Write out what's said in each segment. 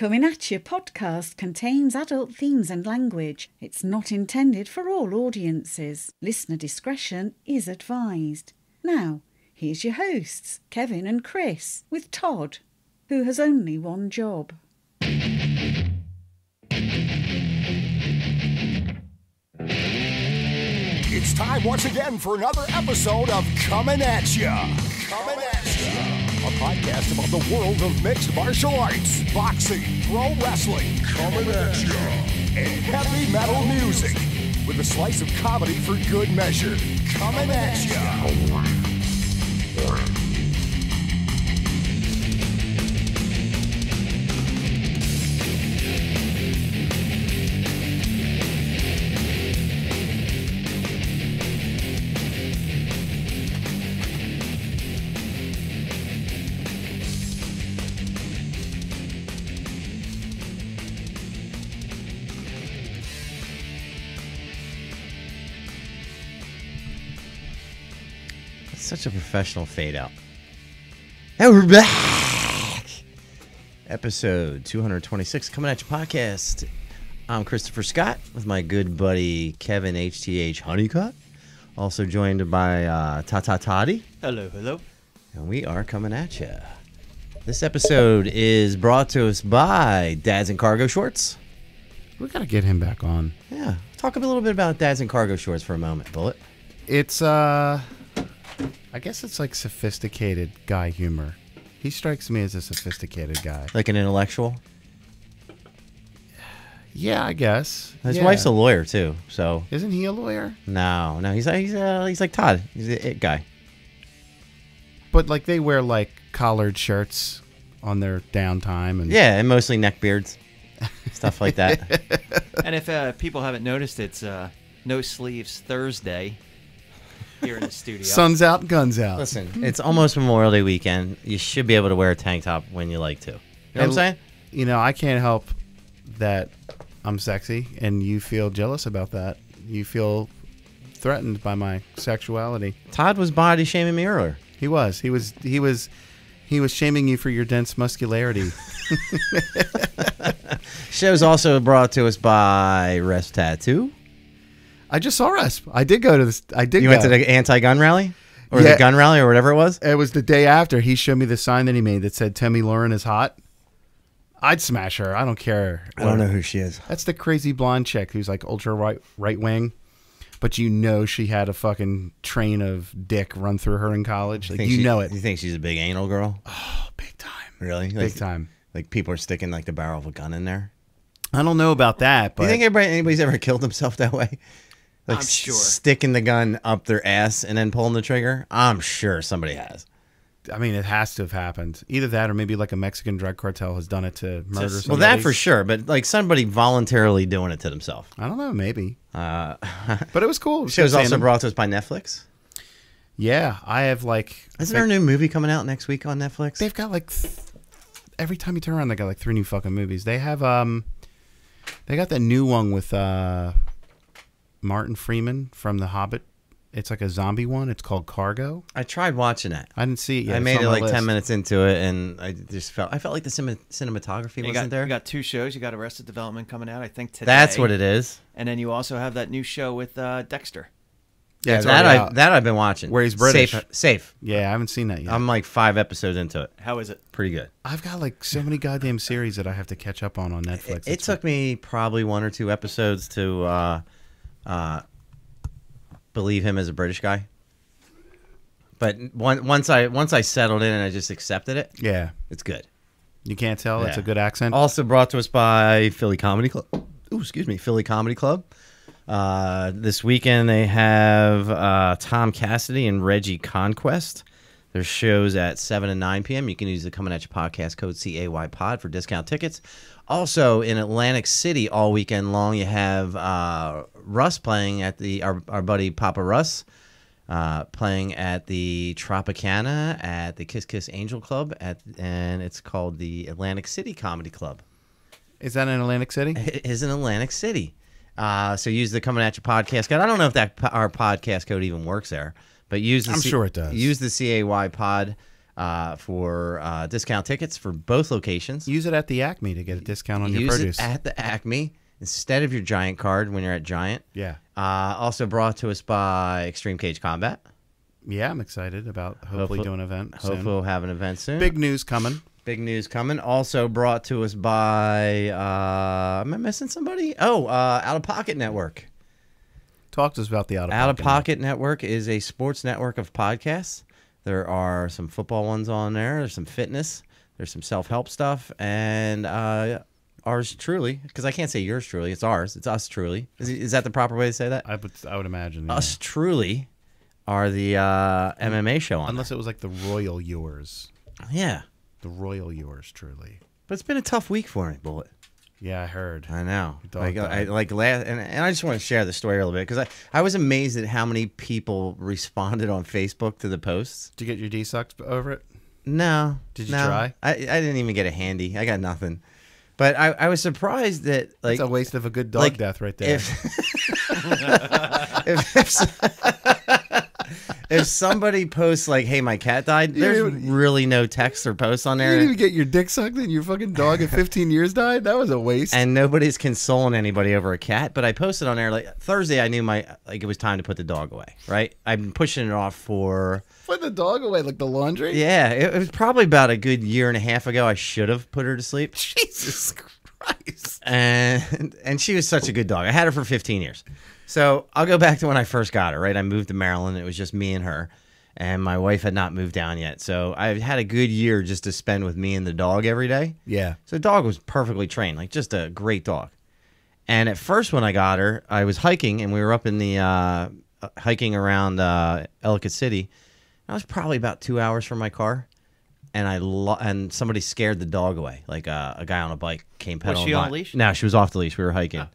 Comin podcast contains adult themes and language. It's not intended for all audiences. Listener discretion is advised. Now, here's your hosts, Kevin and Chris, with Todd, who has only one job. It's time once again for another episode of Comin at Ya. Comin at Ya. A podcast about the world of mixed martial arts, boxing, pro wrestling, Comin at Ya, and heavy metal music, with a slice of comedy for good measure. Comin at Ya. Such a professional fade out. And we're back. Episode 226 coming at you podcast. I'm Christopher Scott with my good buddy Kevin HTH Honeycutt. Also joined by Tata Toddy. Hello, hello. And we are coming at you. This episode is brought to us by Dads in Cargo Shorts. We gotta get him back on. Yeah. Talk a little bit about Dads in Cargo Shorts for a moment, Bullet. It's I guess it's like sophisticated guy humor. He strikes me as a sophisticated guy. Like an intellectual? Yeah, I guess. His wife's a lawyer too, so. Isn't he a lawyer? No, he's like Todd. He's the it guy. But like they wear like collared shirts on their downtime and Yeah, and mostly neck beards, stuff like that. And if people haven't noticed, it's No Sleeves Thursday here in the studio. Sun's out, guns out. Listen, it's almost Memorial Day weekend. You should be able to wear a tank top when you like to. You know what I'm saying? You know, I can't help that I'm sexy, and you feel jealous about that. You feel threatened by my sexuality. Todd was body shaming me earlier. He was shaming you for your dense muscularity. Show's also brought to us by Rest Tattoo. I just saw Resp. I did go to this. You went to the anti-gun rally? Or the gun rally or whatever it was? It was the day after. He showed me the sign that he made that said, Temi Lauren is hot. I'd smash her. I don't care. I don't know who she is. That's the crazy blonde chick who's like ultra right wing. But you know she had a fucking train of dick run through her in college. Like, you know it. You think she's a big anal girl? Oh, big time. Really? Big time. Like people are sticking like the barrel of a gun in there? I don't know about that, but... Do you think anybody's ever killed himself that way? Like I'm sure. Sticking the gun up their ass and then pulling the trigger? I'm sure somebody has. I mean, it has to have happened. Either that or maybe like a Mexican drug cartel has done it to murder somebody. Well, that for sure. But like somebody voluntarily doing it to themselves. I don't know. Maybe. But it was cool. The show's also brought to us by Netflix. Yeah. I have like... Isn't there a new movie coming out next week on Netflix? They've got like... every time you turn around, they got like 3 new fucking movies. They have... They got that new one with... Martin Freeman from The Hobbit. It's like a zombie one. It's called Cargo. I tried watching that. I didn't see it yet. I made it like 10 minutes into it, and I felt like the cinematography wasn't there. You got 2 shows. You got Arrested Development coming out, I think, today. That's what it is. And then you also have that new show with Dexter. Yeah, that I've been watching. Where he's British. Safe. Yeah, I haven't seen that yet. I'm like 5 episodes into it. How is it? Pretty good. I've got like so many goddamn series that I have to catch up on Netflix. It took me probably 1 or 2 episodes to believe him as a British guy. But once I settled in and I just accepted it, yeah, it's good. You can't tell? Yeah. It's a good accent? Also brought to us by Philly Comedy Club. Philly Comedy Club. This weekend they have Tom Cassidy and Reggie Conquest. Their shows at 7 and 9 p.m. You can use the Coming At You podcast code CAYPOD for discount tickets. Also in Atlantic City all weekend long, you have Russ playing at our buddy Papa Russ playing at the Tropicana at the Kiss Kiss Angel Club and it's called the Atlantic City Comedy Club. Is that in Atlantic City? It is in Atlantic City. So use the Coming At You podcast code. I don't know if our podcast code even works there. But I'm sure it does. Use the CAY pod. for discount tickets for both locations. Use it at the Acme to get a discount on your Use produce. it at the Acme instead of your Giant card when you're at Giant. Yeah. Also brought to us by Extreme Cage Combat. Yeah, I'm excited about hopefully doing an event soon. Hopefully we'll have an event soon. Big news coming. Big news coming. Also brought to us by, am I missing somebody? Oh, Out of Pocket Network. Talk to us about the Out of Pocket. Out of Pocket Network is a sports network of podcasts. There are some football ones on there. There's some fitness. There's some self-help stuff. And ours truly, because I can't say yours truly. It's ours. It's us truly. Is that the proper way to say that? I would imagine. Yeah. Us truly are the MMA show on Unless it was like the Royal Yours. Yeah. The Royal Yours, truly. But it's been a tough week for me, Bullet. Yeah, I heard. I know. Dog died. And I just want to share the story a little bit because I was amazed at how many people responded on Facebook to the posts. Did you get your D sucked over it? No. Did you try? I didn't even get a handy. I got nothing. But I was surprised that like it's a waste of a good dog death right there. If somebody posts like, "Hey, my cat died," there's really no text or post on You there. didn't even get your dick sucked and your fucking dog at 15 years died? That was a waste. And nobody's consoling anybody over a cat. But I posted on there like Thursday. I knew it was time to put the dog away. Right? I've been pushing it off for. Put the dog away like the laundry? Yeah, it was probably about a good year and a half ago. I should have put her to sleep. Jesus Christ. And she was such a good dog. I had her for 15 years. So I'll go back to when I first got her, right? I moved to Maryland. It was just me and her. And my wife had not moved down yet. So I had a good year just to spend with me and the dog every day. Yeah. So the dog was perfectly trained, like just a great dog. And at first when I got her, I was hiking, and we were up in the hiking around Ellicott City. I was probably about 2 hours from my car. And and somebody scared the dog away. Like a guy on a bike came pedaling. Was she on by. a leash? No, she was off the leash. We were hiking. Oh.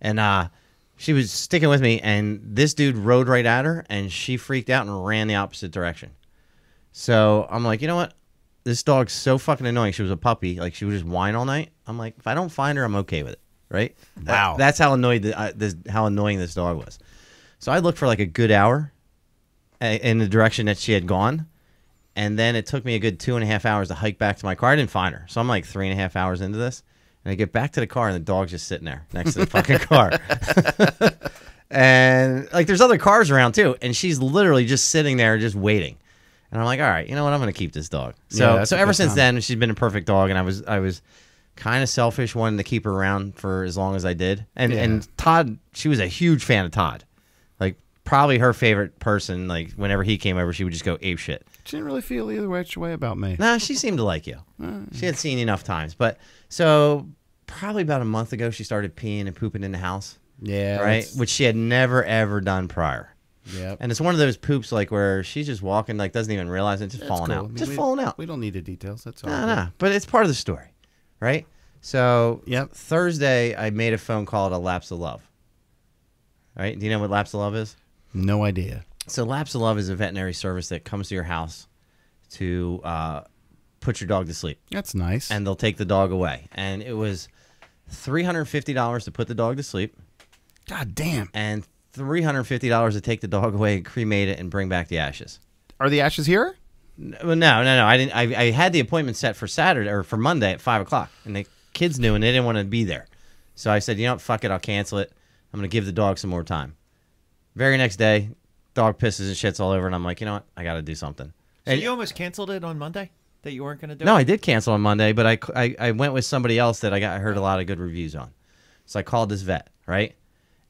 And she was sticking with me, and this dude rode right at her, and she freaked out and ran the opposite direction. So I'm like, you know what? This dog's so fucking annoying. She was a puppy. Like, she would just whine all night. I'm like, if I don't find her, I'm okay with it, right? Wow. That's how annoying how annoying this dog was. So I looked for like a good hour in the direction that she had gone, and then it took me a good 2.5 hours to hike back to my car. I didn't find her. So I'm like 3.5 hours into this. And I get back to the car, and the dog's just sitting there next to the fucking car. And, like, there's other cars around, too. And she's literally just sitting there just waiting. And I'm like, all right, you know what? I'm going to keep this dog. So ever since then, she's been a perfect dog. And I was kind of selfish wanting to keep her around for as long as I did. And Todd, she was a huge fan of Todd. Like, probably her favorite person. Like, whenever he came over, she would just go ape shit. She didn't really feel either which way about me. Nah, she seemed to like you. She had seen you enough times. But so probably about a month ago, she started peeing and pooping in the house. Yeah. Right? Which she had never, ever done prior. Yep. And it's one of those poops like where she's just walking, like doesn't even realize it, just falling out. I mean, just falling out. We don't need the details. That's all. No. But it's part of the story. Right? So Thursday, I made a phone call to Lapse of Love. Right? Do you know what Lapse of Love is? No idea. So Lapse of Love is a veterinary service that comes to your house to put your dog to sleep. That's nice. And they'll take the dog away. And it was $350 to put the dog to sleep. God damn. And $350 to take the dog away and cremate it and bring back the ashes. Are the ashes here? No. I didn't. I had the appointment set for Saturday or for Monday at 5:00, and the kids knew and they didn't want to be there. So I said, you know what, fuck it, I'll cancel it. I'm gonna give the dog some more time. Very next day, dog pisses and shits all over, and I'm like, you know what, I got to do something. So you almost canceled it on Monday that you weren't gonna do it? No, I did cancel on Monday, but I went with somebody else that I heard a lot of good reviews on. So I called this vet, right?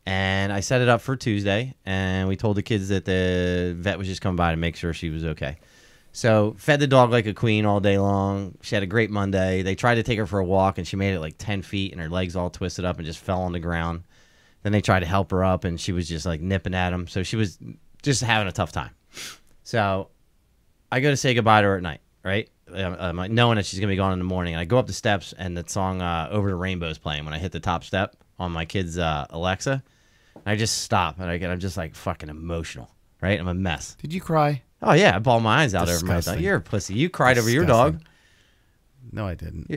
And I set it up for Tuesday, and we told the kids that the vet was just coming by to make sure she was okay. So fed the dog like a queen all day long. She had a great Monday. They tried to take her for a walk, and she made it like 10 feet, and her legs all twisted up and just fell on the ground. Then they tried to help her up, and she was just like nipping at them. So she was just having a tough time. So I go to say goodbye to her at night, right? Knowing that she's going to be gone in the morning. And I go up the steps, and the song Over the Rainbow is playing when I hit the top step on my kid's Alexa. And I just stop, and I'm just like fucking emotional, right? I'm a mess. Did you cry? Oh, yeah. I bawled my eyes out over my dog. You're a pussy. You cried over your dog. No, I didn't.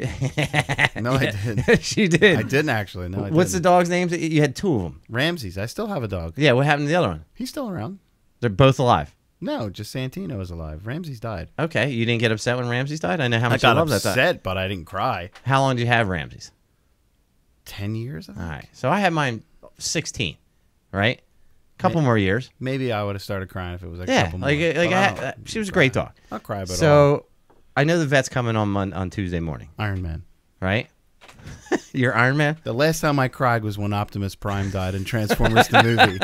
No, I didn't. She did. I didn't actually. No, I didn't. What's the dog's name? You had two of them. Ramses. I still have a dog. Yeah, what happened to the other one? He's still around. They're both alive. No, just Santino is alive. Ramsey's died. Okay, you didn't get upset when Ramses died? I know how I much got you love that. upset, but I didn't cry. How long did you have Ramses? 10 years, I think. All right, so I had mine 16, right? Couple more years. Maybe I would have started crying if it was like a Yeah, couple more. she was a great dog. I'll cry about it. So I know the vet's coming on Tuesday morning, Iron Man. right? You're Iron Man? The last time I cried was when Optimus Prime died in Transformers the movie.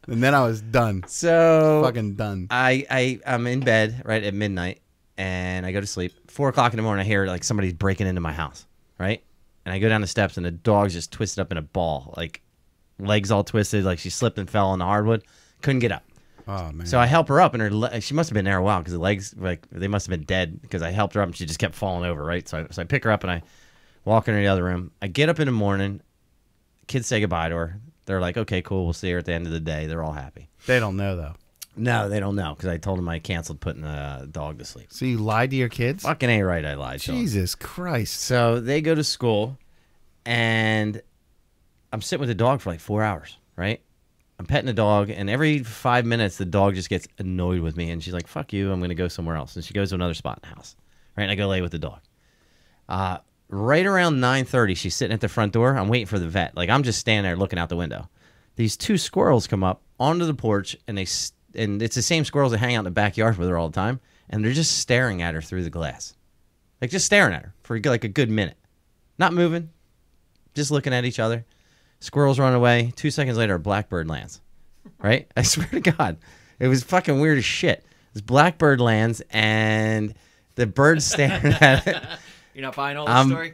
And then I was done. So Fucking done. I'm in bed right at midnight, and I go to sleep. 4 o'clock in the morning, I hear like somebody's breaking into my house, right? And I go down the steps, and the dog's just twisted up in a ball, like legs all twisted, like she slipped and fell on the hardwood. Couldn't get up. Oh, man. So I help her up, and she must have been there a while because the legs, like, they must have been dead because I helped her up, and she just kept falling over, right? So I pick her up, and I walk her into the other room. I get up in the morning. Kids say goodbye to her. They're like, okay, cool. We'll see her at the end of the day. They're all happy. They don't know, though. No, they don't know because I told them I canceled putting the dog to sleep. So you lied to your kids? Fucking ain't right, I lied to them. Jesus Christ. So they go to school, and I'm sitting with the dog for like 4 hours, right? I'm petting the dog, and every 5 minutes, the dog just gets annoyed with me, and she's like, fuck you, I'm going to go somewhere else. And she goes to another spot in the house, right? And I go lay with the dog. Right around 9:30, she's sitting at the front door. I'm waiting for the vet. Like, I'm just standing there looking out the window. These 2 squirrels come up onto the porch, and it's the same squirrels that hang out in the backyard with her all the time, and they're just staring at her through the glass. Like, just staring at her for like a good minute. Not moving, just looking at each other. Squirrels run away. 2 seconds later, a blackbird lands. Right? I swear to God. It was fucking weird as shit. This blackbird lands, and the bird's staring at it. You're not buying all the story?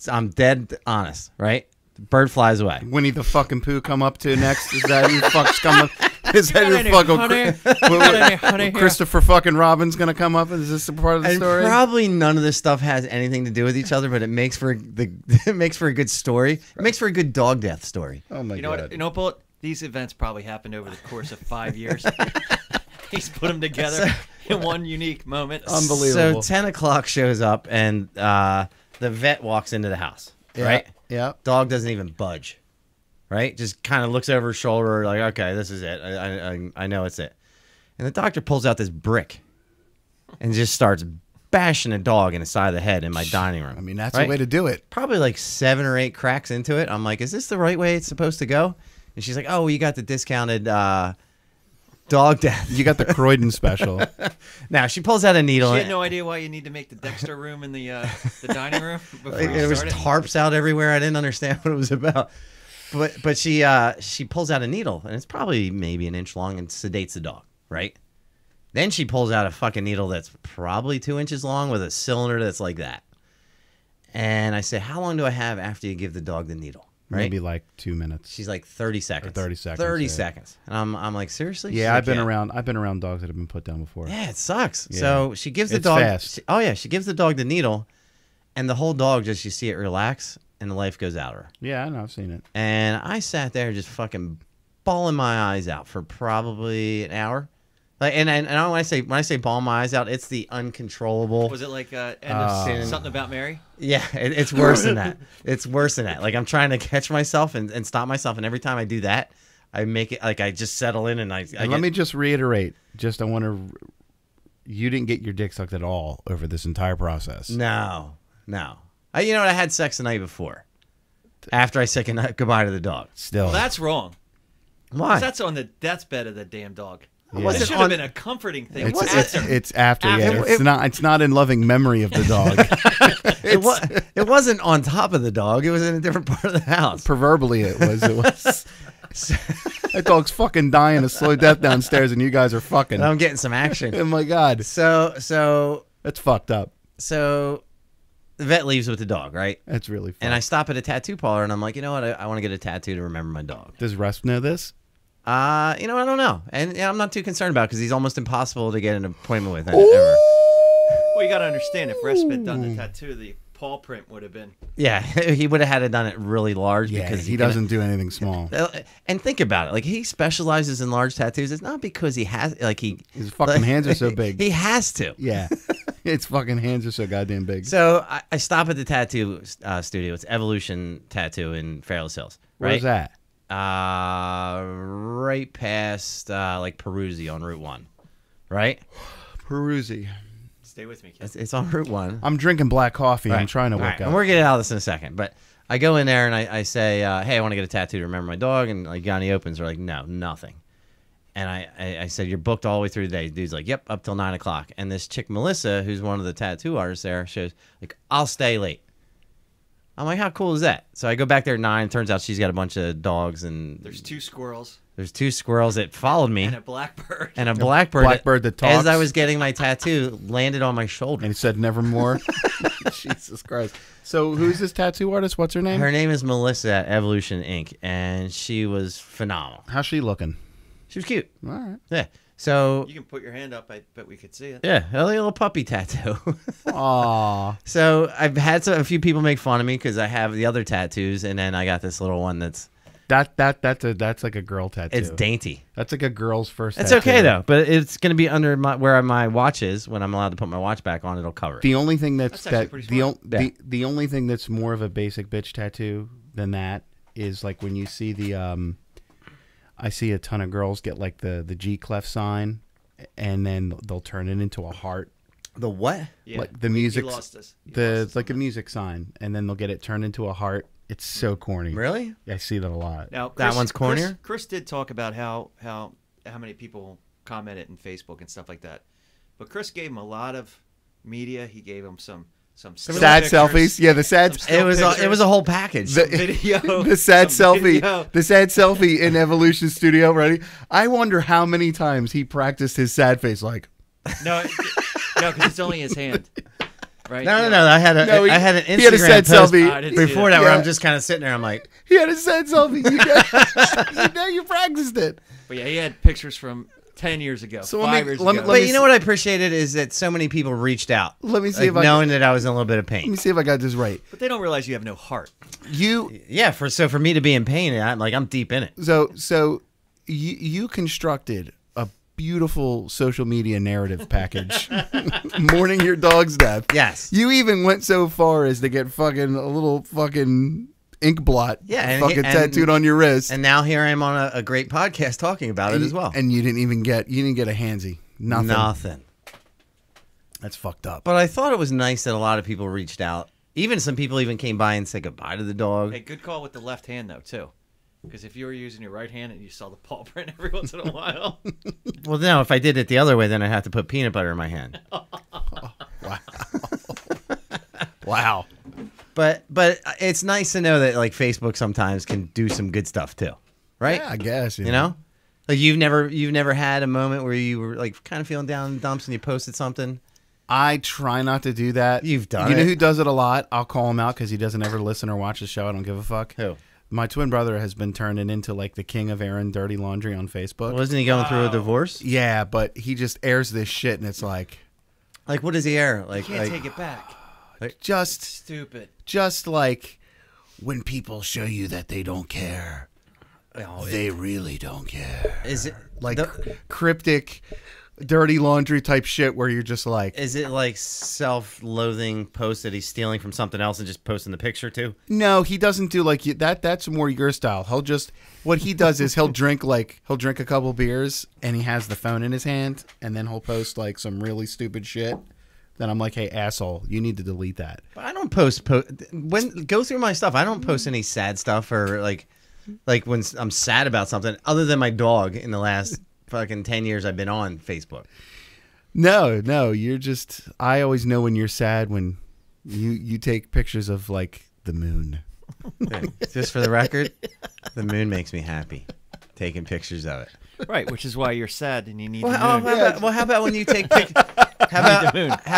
I'm dead honest, right? The bird flies away. Winnie the fucking Pooh come up to next? Is that who fuck's coming? Is that Got any fucking honey here? Christopher fucking Robin's gonna come up? Is this a part of the And story? probably none of this stuff has anything to do with each other, but it makes for it makes for a good story. It makes for a good dog death story. Oh my You know God. what? You know, Bullet? These events probably happened over the course of 5 years. He's put them together in one unique moment. Unbelievable. So 10 o'clock shows up, and the vet walks into the house, right? Yeah. Dog doesn't even budge, right? Just kind of looks over his shoulder like, okay, this is it. I know it's it. And the doctor pulls out this brick and just starts bashing a dog in the side of the head in my dining room. I mean, that's right? the way to do it. Probably like 7 or 8 cracks into it. I'm like, is this the right way it's supposed to go? And she's like, oh, well, you got the discounted dog death. You got the Croydon special. Now, she pulls out a needle. She had no idea why you need to make the Dexter room in the dining room before you There was started. tarps out everywhere. I didn't understand what it was about. But she pulls out a needle, and it's probably maybe an inch long, and sedates the dog, right? Then she pulls out a fucking needle that's probably 2 inches long with a cylinder that's like that. And I said, how long do I have after you give the dog the needle? Right? Maybe like 2 minutes. She's like 30 seconds. 30 seconds, 30 yeah. seconds. And I'm like, seriously? She's Yeah, like, I've been around dogs that have been put down before. Yeah, it sucks. Yeah. So she gives the It's dog. fast. She gives the dog the needle, and the whole dog just, you see it relax, and the life goes out of her. Yeah, I know. I've seen it. And I sat there just fucking bawling my eyes out for probably an hour. Like, and when I say bawling my eyes out, it's the uncontrollable. Was it like end of something about Mary? Yeah, it's worse than that. It's worse than that. Like, I'm trying to catch myself and stop myself, and every time I do that, I make it like I just settle in, and Let me just reiterate. I want to. You didn't get your dick sucked at all over this entire process. No. You know what? I had sex the night before. After I said goodbye to the dog. Still, Well, that's wrong. Why? That's on the deathbed of the damn dog. Yeah. This should have been a comforting thing. it's after. Yeah, After. it's not in loving memory of the dog. It wasn't on top of the dog. It was in a different part of the house. Proverbially, it was. That dog's fucking dying a slow death downstairs, and you guys are fucking. I'm getting some action. Oh my God, So that's fucked up. the vet leaves with the dog, right? That's really fucked. And I stop at a tattoo parlor, and I'm like, you know what? I want to get a tattoo to remember my dog. Does Russ know this? I don't know, and I'm not too concerned about it because he's almost impossible to get an appointment with ever. Well, you got to understand, if Resp had done the tattoo, the paw print would have been. Yeah, he would have had it done it really large because he doesn't do anything small. And think about it, like he specializes in large tattoos. It's not because he has His fucking hands are so big. He has to. Yeah, his fucking hands are so goddamn big. So I stop at the tattoo studio. It's Evolution Tattoo in Fairless Hills. Right? Where's that? Right past like Peruzzi on Route 1. right? Peruzzi. Stay with me, kid. It's on Route 1. I'm drinking black coffee. I'm Right. trying to All wake right, up. and we're getting out of this in a second, but I go in there and I say, hey, I want to get a tattoo to remember my dog, and like Johnny opens, they're like, no, nothing. And I said, you're booked all the way through the day. The dude's like, yep, up till 9 o'clock. And this chick, Melissa, who's one of the tattoo artists there, shows, like, I'll stay late. I'm like, how cool is that? So I go back there at 9. Turns out she's got a bunch of dogs, and There's 2 squirrels there's 2 squirrels that followed me. and a blackbird. And a blackbird, Blackbird that talks. as I was getting my tattoo, landed on my shoulder. And he said, nevermore. Jesus Christ. So who's this tattoo artist? What's her name? Her name is Melissa at Evolution Inc., and she was phenomenal. How's she looking? She was cute. All right. Yeah. So, You can put your hand up. I bet we could see it. yeah, a little puppy tattoo. Aw. So I've had a few people make fun of me because I have the other tattoos, and then I got this little one that's That's like a girl tattoo. it's dainty. That's like a girl's first It's tattoo. okay though, but it's gonna be under where my watch is. When I'm allowed to put my watch back on, it'll cover it. The only thing that's That's actually pretty smart. the only thing that's more of a basic bitch tattoo than that is like when you see the I see a ton of girls get like the G clef sign, and then they'll turn it into a heart. The what? Yeah. Like the He music, lost us. He the lost us like a on that. music sign, and then they'll get it turned into a heart. It's so corny. Really? I see that a lot. Now, That one's cornier? Chris did talk about how many people commented in Facebook and stuff like that. But Chris gave him a lot of media. He gave him some still Sad pictures, selfies. Yeah, the sad. some still It was a whole package. The, video, the sad some selfie. video. The sad selfie in Evolution Studio. Ready? I wonder how many times he practiced his sad face. Like, No, because it's only his hand. Right? No. No, I had an he Instagram had a sad post selfie. I didn't see before that where Yeah. I'm just kind of sitting there. I'm like, he had a sad selfie. You know, you practiced it. But yeah, he had pictures from 10 years ago, So 5 years let me- ago. let but me you know what I appreciated is that so many people reached out. Let me see like, if I knowing that I was in a little bit of Let me pain. see if I got this right. But they don't realize you have no heart. You Yeah, for me to be in pain, I'm deep in it. so you constructed a beautiful social media narrative package, mourning your dog's death. Yes. You even went so far as to get fucking a little fucking ink blot, fucking tattooed on your wrist, And now here I am on a great podcast talking about it as well. And you didn't get a handsy. Nothing. That's fucked up. But I thought it was nice that a lot of people reached out. Even some people even came by and said goodbye to the dog. Hey, good call with the left hand, though, too. Because if you were using your right hand and you saw the paw print every once in a while. Well, no, if I did it the other way, then I'd have to put peanut butter in my hand. Wow. But it's nice to know that like Facebook sometimes can do some good stuff too, right? Yeah, I guess. You know, like you've never had a moment where you were like kind of feeling down in the dumps and you posted something. I try not to do that. You've done You know it. who does it a lot? I'll call him out because he doesn't ever listen or watch the show. I don't give a fuck. Who? My twin brother has been turning into like the king of airing dirty laundry on Facebook. Wasn't he going through a divorce? Yeah, but he just airs this shit, and it's like Like what does he air? Like, Can't take it back. just Stupid. like when people show you that they don't care, they really don't care. is it Like cryptic, dirty laundry type shit where you're just like, Is it like self-loathing posts that he's stealing from something else and just posting the picture too? no, he doesn't do like that. That's more your style. What he does is he'll drink a couple beers and he has the phone in his hand and then he'll post like some really stupid shit. Then I'm like, hey asshole, you need to delete that. But I don't go through my stuff. I don't post any sad stuff or like when I'm sad about something other than my dog in the last fucking 10 years I've been on Facebook. No, you're just. I always know when you're sad when you take pictures of like the moon. Okay. Just for the record, the moon makes me happy. Taking pictures of it. Right, which is why you're sad and you need the Well, moon. how about when you take pictures? How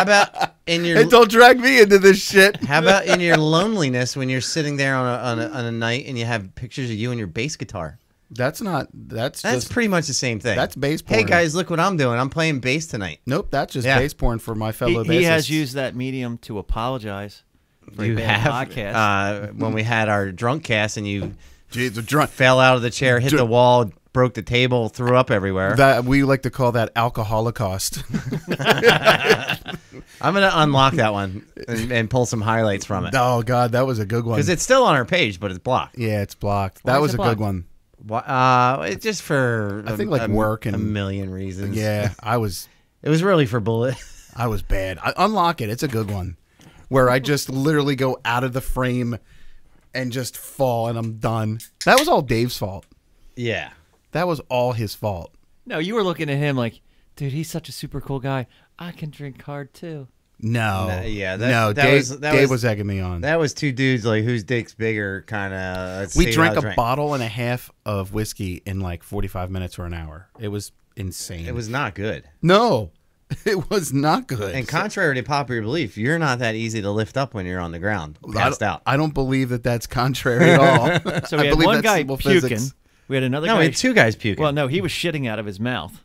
about in your? Hey, don't drag me into this shit. How about in your loneliness when you're sitting there on a night and you have pictures of you and your bass guitar? That's That's just, pretty much the same thing. that's bass porn. Hey guys, look what I'm doing. I'm playing bass tonight. Nope, that's just Yeah. bass porn for my fellow He has bassists. used that medium to apologize for You a bad have podcast. when we had our drunk cast and you Jeez, the drunk. fell out of the chair, hit the wall, broke the table, threw up everywhere. That we like to call that alcoholicost. I'm gonna unlock that one and pull some highlights from it Oh God, that was a good one. because it's still on our page, but it's blocked. Yeah, it's blocked. Why That is was it a blocked? good one. It's just for I think, like, work and- a million reasons. Yeah, I was. It was really for Bullet. I was bad. Unlock it. It's a good one. Where I just literally go out of the frame and just fall and I'm done. That was all Dave's fault. Yeah. That was all his fault. No, you were looking at him like, dude, he's such a super cool guy. I can drink hard too. No. Dave Dave was egging me on. That was two dudes like whose dick's bigger kind of. We drank a bottle and a half of whiskey in like 45 minutes or an hour. It was insane. It was not good. No, it was not good. And contrary to popular belief, you're not that easy to lift up when you're on the ground, passed out. I don't believe that that's contrary at all. So we had one guy puking. We had another guy. No, we had two guys puking. Well, no, he was shitting out of his mouth.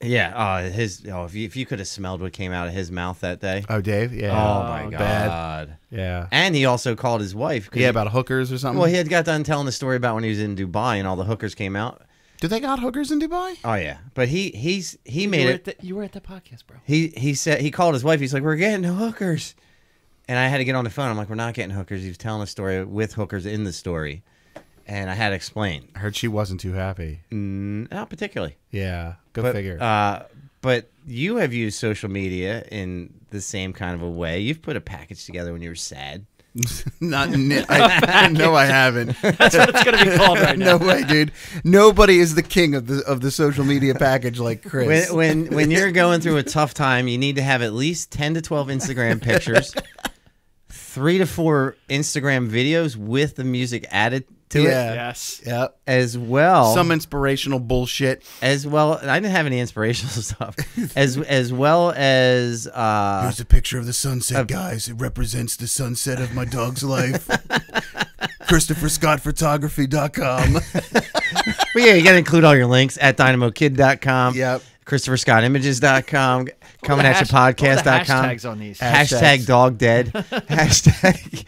Yeah, if you could have smelled what came out of his mouth that day. Oh, Dave? Yeah. Oh, my God. Bad. Yeah. And he also called his wife. Yeah, about hookers or something? Well, he had got done telling the story about when he was in Dubai and all the hookers came out. Do they got hookers in Dubai? Oh, yeah. But he made it. You were at the podcast, bro. He said, he called his wife. He's like, we're getting hookers. And I had to get on the phone. I'm like, we're not getting hookers. He was telling a story with hookers in the story. And I had to explain. I heard she wasn't too happy. Not particularly. Yeah, go figure. But you have used social media in the same kind of a way. You've put a package together when you were sad. No, I haven't. That's what it's going to be called right now. No way, dude. Nobody is the king of the social media package like Chris. When you're going through a tough time, you need to have at least 10 to 12 Instagram pictures, 3 to 4 Instagram videos with the music added to it. Yes. Yep. As well. Some inspirational bullshit. As well. I didn't have any inspirational stuff. As well as. Here's a picture of the sunset, guys. It represents the sunset of my dog's life. ChristopherScottPhotography.com. Well, yeah, you got to include all your links at dynamokid.com. Yep. ChristopherScottImages.com. Coming at you podcast.com. Hashtags on these. Hashtag dog dead. Hashtag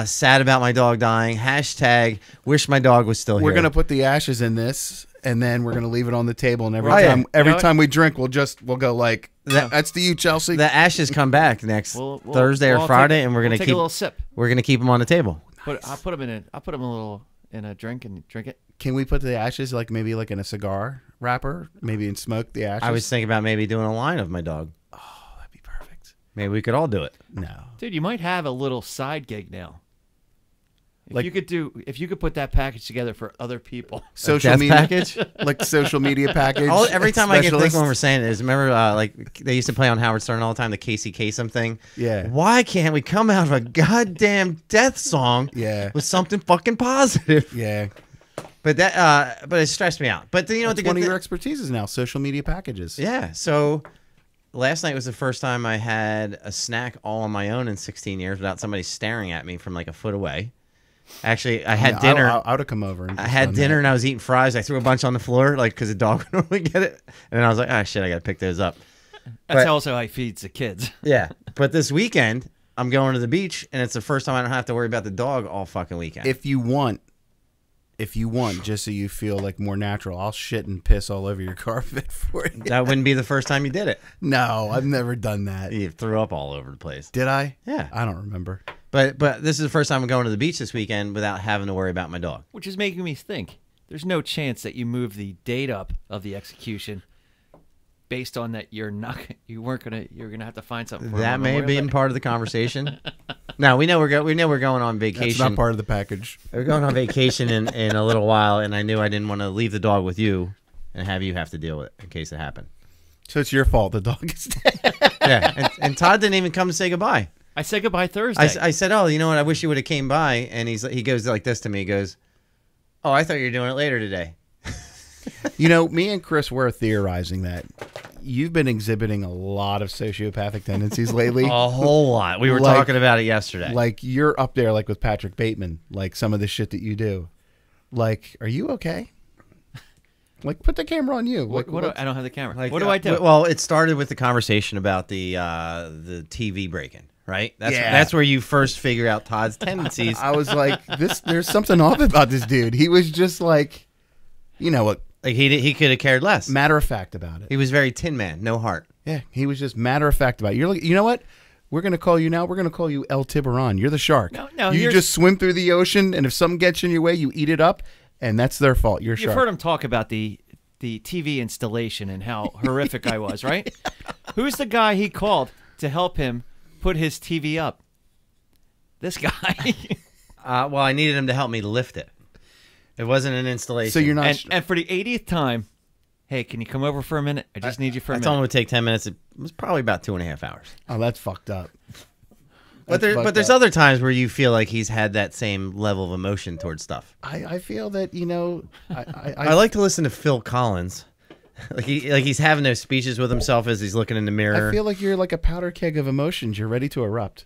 sad about my dog dying. Hashtag wish my dog was still here. We're going to put the ashes in this, and then we're going to leave it on the table. And every time we drink, we'll go like, that's to you, Chelsea. The ashes come back next Thursday or Friday, and we're going to keep a little sip. We're going to keep them on the table. Nice. I'll put them in a drink and drink it. Can we put the ashes maybe in a cigar wrapper, maybe and smoke the ashes? I was thinking about maybe doing a line of my dog. Oh, that'd be perfect. Maybe we could all do it. No, dude, you might have a little side gig now. If you could put that package together for other people, social media package, like social media package. Every time I can think when we're saying it is, remember like they used to play on Howard Stern all the time, the Casey Kasem thing. Yeah. Why can't we come out of a goddamn death song? Yeah. With something fucking positive. Yeah. But but it stressed me out. But you know, that's one of your expertise is now social media packages. Yeah. So last night was the first time I had a snack all on my own in 16 years without somebody staring at me from like a foot away. Actually, I had dinner. I would have come over. I had dinner and I was eating fries. I threw a bunch on the floor, like because the dog would normally get it, and then I was like, "Oh shit, I got to pick those up." That's also how he feeds the kids. Yeah, but this weekend I'm going to the beach, and it's the first time I don't have to worry about the dog all fucking weekend. If you want, just so you feel like more natural, I'll shit and piss all over your carpet for you. That wouldn't be the first time you did it. No, I've never done that. You threw up all over the place. Did I? Yeah, I don't remember. But this is the first time I'm going to the beach this weekend without having to worry about my dog. Which is making me think there's no chance that you move the date up of the execution based on that you're gonna have to find something. That may have been part of the conversation. No, we know we're going on vacation. That's not part of the package. We're going on vacation in a little while, and I knew I didn't want to leave the dog with you and have you have to deal with it in case it happened. So it's your fault the dog is dead. Yeah, and Todd didn't even come to say goodbye. I said goodbye Thursday. I said, oh, you know what? I wish you would have came by. And he goes like this to me. He goes, oh, I thought you were doing it later today. You know, me and Chris were theorizing that you've been exhibiting a lot of sociopathic tendencies lately. A whole lot. We were talking about it yesterday. Like you're up there like with Patrick Bateman, like some of the shit that you do. Like, are you okay? Like, put the camera on you. I don't have the camera. Like, what do I do? Well, it started with the conversation about the TV break-in. Right? That's where you first figure out Todd's tendencies. I was like, there's something off about this dude. He was just like, you know what? Like he could have cared less. Matter of fact about it. He was very Tin Man, no heart. Yeah, he was just matter of fact about it. You're like, you know what? We're gonna call you now. We're gonna call you El Tiburon. You're the shark. No, you just swim through the ocean, and if something gets in your way, you eat it up, and that's their fault. You've heard him talk about the TV installation and how horrific I was, right? Who's the guy he called to help him put his TV up? This guy. Well, I needed him to help me lift it. It wasn't an installation. So you're not. and for the 80th time, hey, can you come over for a minute? I just need you for a I minute. told him it would take 10 minutes. It was probably about 2.5 hours. Oh, that's fucked up. But there's other times where you feel like he's had that same level of emotion towards stuff. I feel that I like to listen to Phil Collins. like he's having those speeches with himself as he's looking in the mirror. I feel like you're like a powder keg of emotions. You're ready to erupt.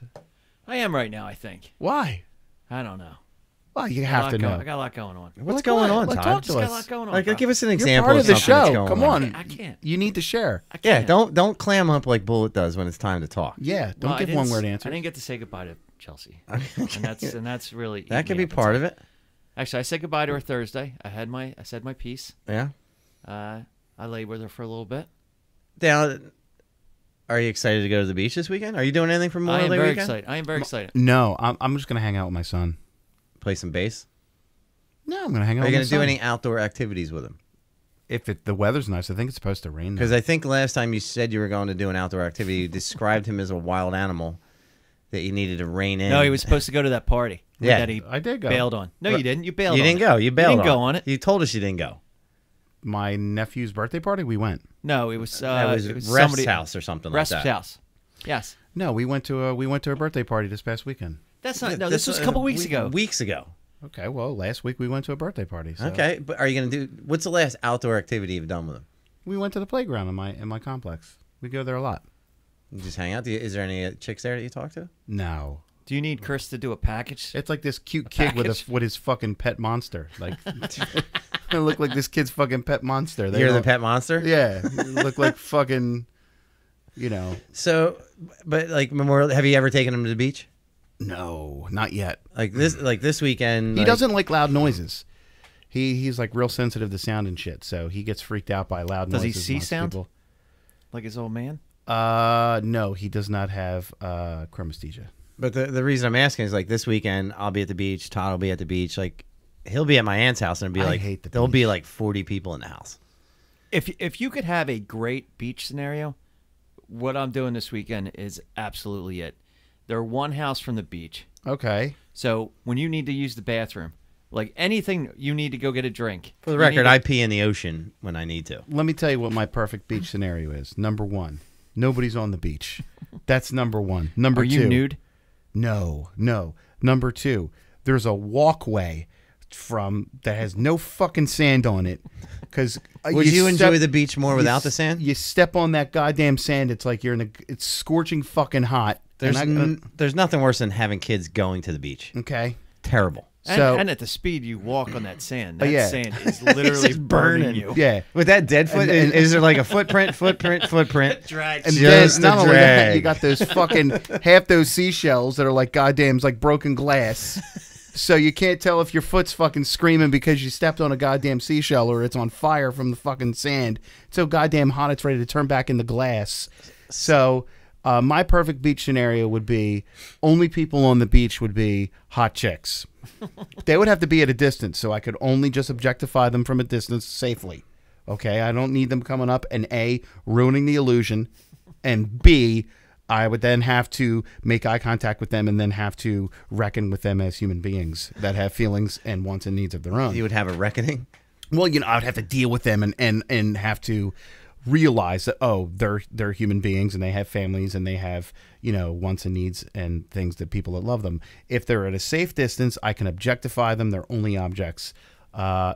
I am right now, I think. Why? I don't know. Well, you have to know. I got a lot going on. What's going on, Like, Todd? talk to Just got a us. lot going on. Like, bro. give us an You're example part of the something that's show. going Come on. I can't. You need to share. I Yeah, can't. don't clam up like Bullet does when it's time to talk. Yeah, don't Well, give one word answers. I didn't get to say goodbye to Chelsea, and that's really That could be part of it. Actually, I said goodbye to her Thursday. I said my piece. Yeah. I laid with her for a little bit. Now, are you excited to go to the beach this weekend? Are you doing anything for I Memorial am Day very weekend? excited. I am very excited. No, I'm just gonna hang out with my son. Play some bass. No, I'm gonna hang out. Are you with going my to do son. any outdoor activities with him? If the weather's nice, I think it's supposed to rain. Because I think last time you said you were going to do an outdoor activity, you described him as a wild animal that you needed to rein in. No, he was supposed to go to that party. Yeah, that he I did go. bailed on. No, you didn't. You bailed. You on didn't it. go. You bailed. You didn't go on it. You told us you didn't go. My nephew's birthday party, we went. No, it was. That was it was Ref's somebody house or something Ref's like that. house. Yes. No, we went to a birthday party this past weekend. That's not. No, this was a couple weeks ago. Weeks ago. Okay, well, last week we went to a birthday party. So Okay, but are you going to do? What's the last outdoor activity you've done with him? we went to the playground in my complex. We go there a lot. You just hang out. Is there any chicks there that you talk to? No, Do you need Chris to do a package? it's like this cute kid with his fucking pet monster. Like, I look like this kid's fucking pet monster. They You're the don't- pet monster. Yeah, you look like fucking. So, but like Memorial, have you ever taken him to the beach? No, not yet. Like this weekend. He doesn't like loud noises. He's like real sensitive to sound and shit, so he gets freaked out by loud Does he noises. see amongst sound? people. Like his old man? No, he does not have chromesthesia. But the reason I'm asking is like this weekend I'll be at the beach. Todd will be at the beach. Like he'll be at my aunt's house and it'll be I like hate the there'll be beach. like 40 people in the house. If you could have a great beach scenario, what I'm doing this weekend is absolutely it. They're one house from the beach. Okay. So when you need to use the bathroom, like anything you need to go get a drink. For the you record, need to- I pee in the ocean when I need to. Let me tell you what my perfect beach scenario is. Number one, nobody's on the beach. That's number one. Number Are two. you nude? No. Number two, there's a walkway that has no fucking sand on it. Because Would you enjoy the beach more without the sand? You step on that goddamn sand, it's like it's scorching fucking hot. There's nothing worse than having kids going to the beach. Okay. Terrible. And at the speed you walk on that sand, that yeah. sand is literally just burning burning. you. Yeah. With that dead foot, And- is there like a footprint? Drag. And Just then a not only that, drag. you got those fucking half those seashells that are like goddamn like broken glass. So you can't tell if your foot's fucking screaming because you stepped on a goddamn seashell or it's on fire from the fucking sand. It's so goddamn hot it's ready to turn back into glass. So my perfect beach scenario would be only people on the beach would be hot chicks. They would have to be at a distance, so I could only just objectify them from a distance safely. Okay, I don't need them coming up and A, ruining the illusion, and B, I would then have to make eye contact with them and then have to reckon with them as human beings that have feelings and wants and needs of their own. You would have a reckoning. Well, I would have to deal with them and have to realize that, oh, they're human beings and they have families and they have, wants and needs and things that people that love them. If they're at a safe distance, I can objectify them. They're only objects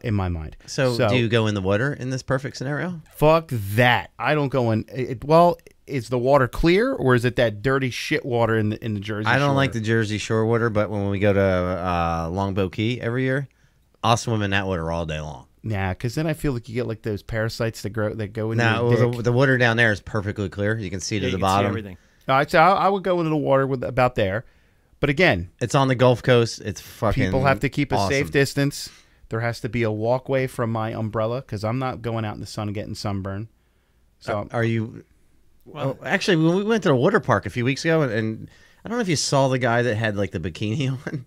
in my mind. So do you go in the water in this perfect scenario? Fuck that. I don't go in. Well, is the water clear or is it that dirty shit water in the Jersey I don't Shore? like the Jersey Shore water, but when we go to Longboat Key every year, I'll swim in that water all day long. Nah, because then I feel like you get like those parasites that go in No, your dick. the water down there is perfectly clear. You can see to Yeah, the you can see bottom. everything. All right, so I would go into the water with about there. But again, It's on the Gulf Coast. It's fucking people have to keep a awesome. safe distance. There has to be a walkway from my umbrella because I'm not going out in the sun and getting sunburn. So Are you? Well, actually, when we went to the water park a few weeks ago, and I don't know if you saw the guy that had like the bikini on.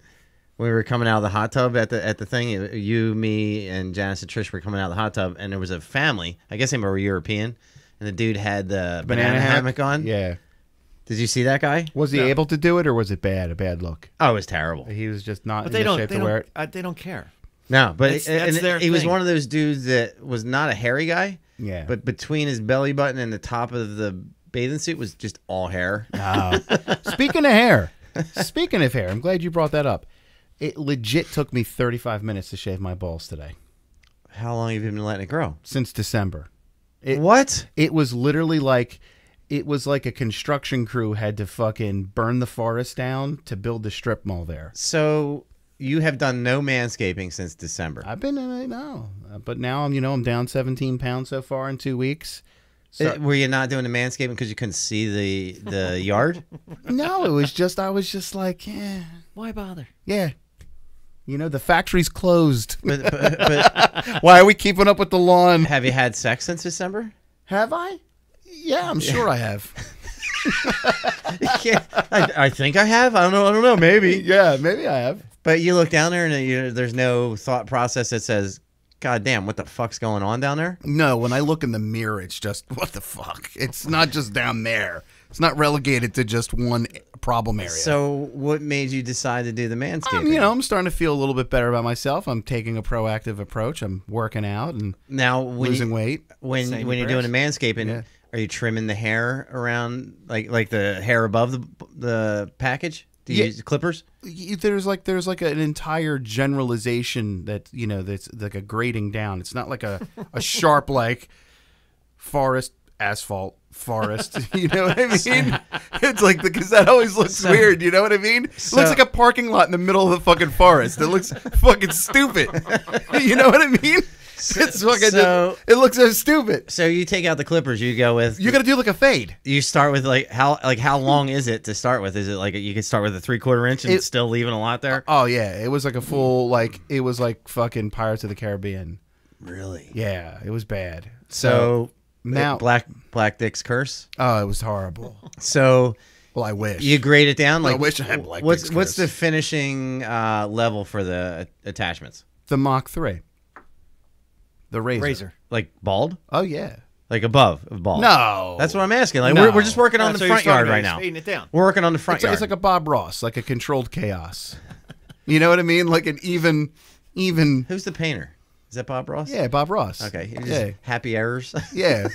When we were coming out of the hot tub at the thing, you, me, and Janice and Trish were coming out of the hot tub, and there was a family. I guess they were European, and the dude had the banana hammock on. Yeah. Did you see that guy? Was he able to do it, or was it bad? A bad look? Oh, it was terrible. He was just not But in the shape to wear it. they don't care. No, but That's their he was thing. one of those dudes that was not a hairy guy. Yeah. But between his belly button and the top of the bathing suit was just all hair. Speaking of hair, I'm glad you brought that up. It legit took me 35 minutes to shave my balls today. How long have you been letting it grow? Since December. What? It was literally like a construction crew had to fucking burn the forest down to build the strip mall there. So you have done no manscaping since December. I've been but now I'm down 17 pounds so far in 2 weeks. So, Were you not doing the manscaping because you couldn't see the yard? no, I was just like, Why bother? yeah. The factory's closed. But Why are we keeping up with the lawn? have you had sex since December? Have I? Yeah, I'm sure I have. I think I have. I don't know. Maybe. Yeah, maybe I have. But you look down there and there's no thought process that says, God damn, what the fuck's going on down there? No, when I look in the mirror, it's just, what the fuck? It's not just down there. It's not relegated to just one problem area. So what made you decide to do the manscaping? I'm starting to feel a little bit better about myself. I'm taking a proactive approach. I'm working out and now losing weight. When you're doing the manscaping, Yeah. are you trimming the hair around like the hair above the package? Do you use clippers? There's like an entire generalization that's like a grading down. It's not like a sharp like forest, asphalt, forest. You know what I mean? It's like because that always looks weird. You know what I mean? It looks like a parking lot in the middle of the fucking forest. It looks fucking stupid. You know what I mean? It's fucking. It looks so stupid. So you take out the clippers. You go with. You got to do like a fade. You start with how long is it to start with? Is it like you could start with a 3/4 inch and still leaving a lot there? Oh yeah, it was like a full it was like fucking Pirates of the Caribbean. Really? Yeah, it was bad. So now black dick's curse. Oh, it was horrible. So Well, I wish you grade it down. Like I wish I had black what's dick's what's curse. the finishing level for the attachments? The Mach 3. The razor. Like bald? Oh yeah. Like above bald? No. That's what I'm asking. Like No. we're just working on the front yard right now. Fading it down. We're working on the front yard. It's like a Bob Ross, like a controlled chaos. You know what I mean? Like an even. Who's the painter? Is that Bob Ross? Yeah, Bob Ross. Okay. Just Yeah. happy errors. Yeah.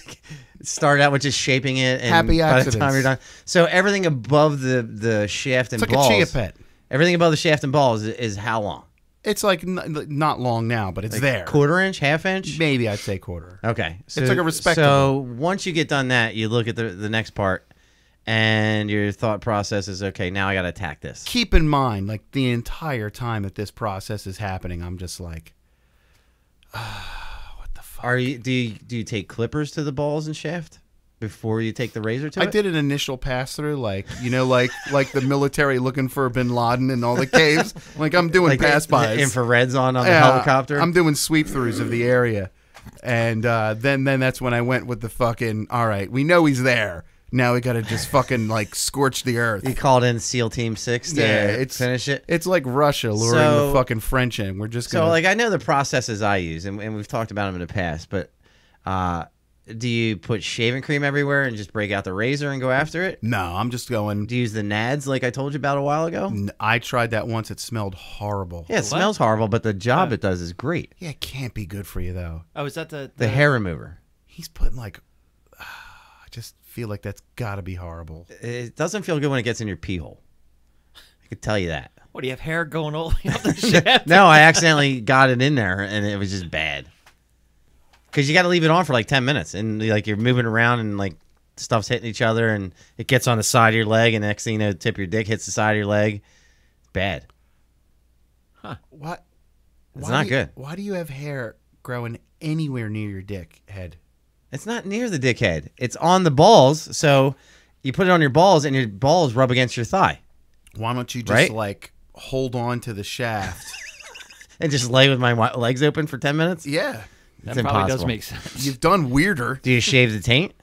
It started out with just shaping it, and Happy by the accidents. time you're done, so everything above the shaft and It's like balls, a chia pet. everything above the shaft and balls is how long? It's like not long now, but it's Like there. 1/4 inch, half inch? Maybe I'd say quarter. Okay, so, like a respectable. So once you get done that, you look at the next part, and your thought process is, okay, now I got to attack this. Keep in mind, like the entire time that this process is happening, I'm just like, what the fuck? Do you take clippers to the balls and shaft before you take the razor to I it? did an initial pass through, like like the military looking for Bin Laden in all the caves. Like I'm doing Like pass the bys, infrareds on the Yeah, helicopter. I'm doing sweep throughs of the area, and then that's when I went with the fucking. All right, we know he's there. Now we got to just fucking like scorch the earth. You called in SEAL Team 6 to finish it. It's like Russia luring So- the fucking French in. We're just gonna. So, like, I know the processes I use, and we've talked about them in the past, but do you put shaving cream everywhere and just break out the razor and go after it? No, I'm just going. Do you use the nads like I told you about a while ago? I tried that once. It smelled horrible. Yeah, it smells horrible, but the job it does is great. Yeah, it can't be good for you though. Oh, is that the The hair remover. He's putting like. I just feel like that's got to be horrible. It doesn't feel good when it gets in your pee hole. I could tell you that. What do you have hair going all the way up the shaft? No, I accidentally got it in there, and it was just bad. Because you got to leave it on for like 10 minutes, and like you're moving around, and like stuff's hitting each other, and it gets on the side of your leg, and next thing you know, the tip of your dick hits the side of your leg. Bad. What? It's not good. Why do you have hair growing anywhere near your dick head? It's not near the dickhead. It's on the balls, so you put it on your balls, and your balls rub against your thigh. Why don't you just Right? like hold on to the shaft? And just lay with my legs open for 10 minutes? Yeah, It's That probably does impossible. make sense. you've done weirder. Do you shave the taint?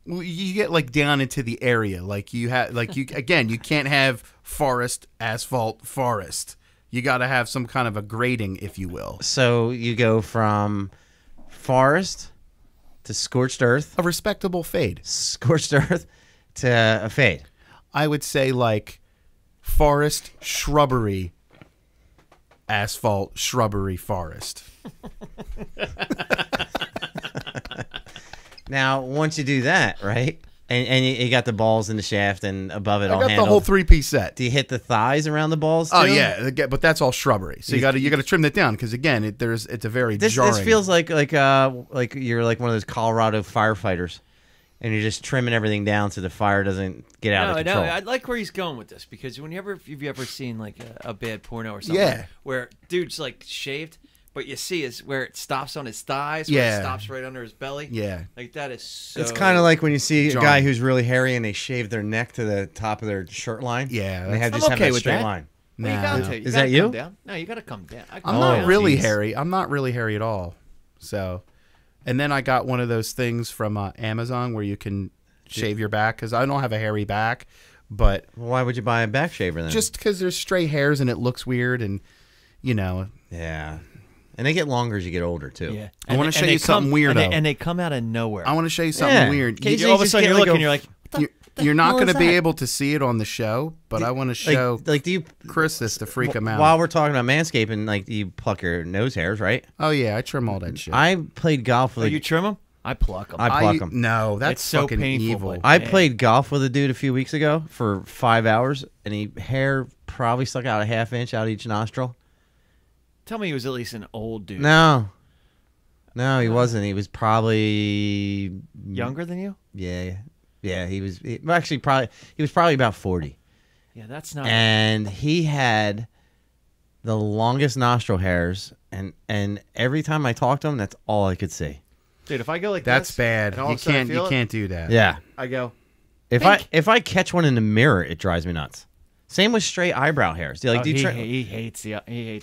Well, you get like down into the area, like you have, like you again, you can't have forest, asphalt, forest. You got to have some kind of a grading, if you will. So you go from forest to scorched earth. A respectable fade. Scorched earth to a fade. I would say like forest, shrubbery, asphalt, shrubbery, forest. Now, once you do that, right, and you got the balls in the shaft and above it I all got handled, the whole 3-piece set. do you hit the thighs around the balls too? Oh yeah, but that's all shrubbery. So you got to trim that down because again, it's a very jarring. This feels like you're like one of those Colorado firefighters, and you're just trimming everything down so the fire doesn't get out of control. No, I like where he's going with this because if you've ever seen like a bad porno or something, Yeah. where dude's like shaved, but you see is where it stops on his thighs, where Yeah. it stops right under his belly. Yeah. Like that is so. It's kind of like when you see a Jarring. guy who's really hairy and they shave their neck to the top of their shirt line. Yeah, and they have I'm just okay have that with straight that. line. Well, you Nah. got to. Is gotta that you? come down. No, you got to come down. I'm Oh, not really geez. hairy. I'm not really hairy at all. So, and then I got one of those things from Amazon where you can shave your back because I don't have a hairy back, but Well, why would you buy a back shaver then? just because there's stray hairs and it looks weird, and yeah, and they get longer as you get older too. Yeah. I wanna And show they you something weird, though. and they come out of nowhere. I want to show you something Yeah. weird. Occasionally all of a just sudden get you're like looking, a- you're like, You're not hell going to is be that? able to see it on the show, but I want to show Like do you Chris this to freak him out. while we're talking about manscaping? Like you pluck your nose hairs, right? Oh yeah, I trim all that shit. I played golf Oh, with you trim them? I pluck them. I pluck 'em. No, that's It's so fucking painful, evil. but- I Man. played golf with a dude a few weeks ago for 5 hours, and he hair probably stuck out a half inch out each nostril. Tell me he was at least an old dude. No, he wasn't. He was probably Younger than you? yeah. He was probably about 40, Yeah, that's not. and he had the longest nostril hairs, and every time I talked to him, that's all I could see. Dude, if I go like That's this, bad. and all You of a sudden I can't feel it, do that. Yeah, I go, if I catch one in the mirror, it drives me nuts. Same with straight eyebrow hairs. Do you he trim? hates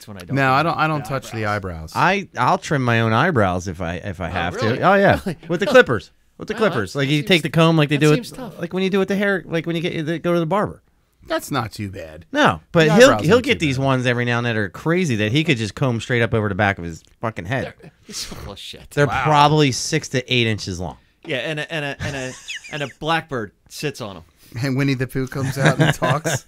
when I don't. No, do I don't the touch the eyebrows. I'll trim my own eyebrows if I have really? to. Oh yeah, Really? with the clippers. With the Wow, clippers, that like you seems- take the comb, like they that do seems it, tough. like when you do with the hair, like when you go to the barber. That's not too bad. No, but The he'll eyebrows he'll aren't get too these bad. ones every now and then that are crazy that he could just comb straight up over the back of his fucking head. He's full of shit. They're probably 6 to 8 inches long. Yeah, and a blackbird sits on him. And Winnie the Pooh comes out and talks.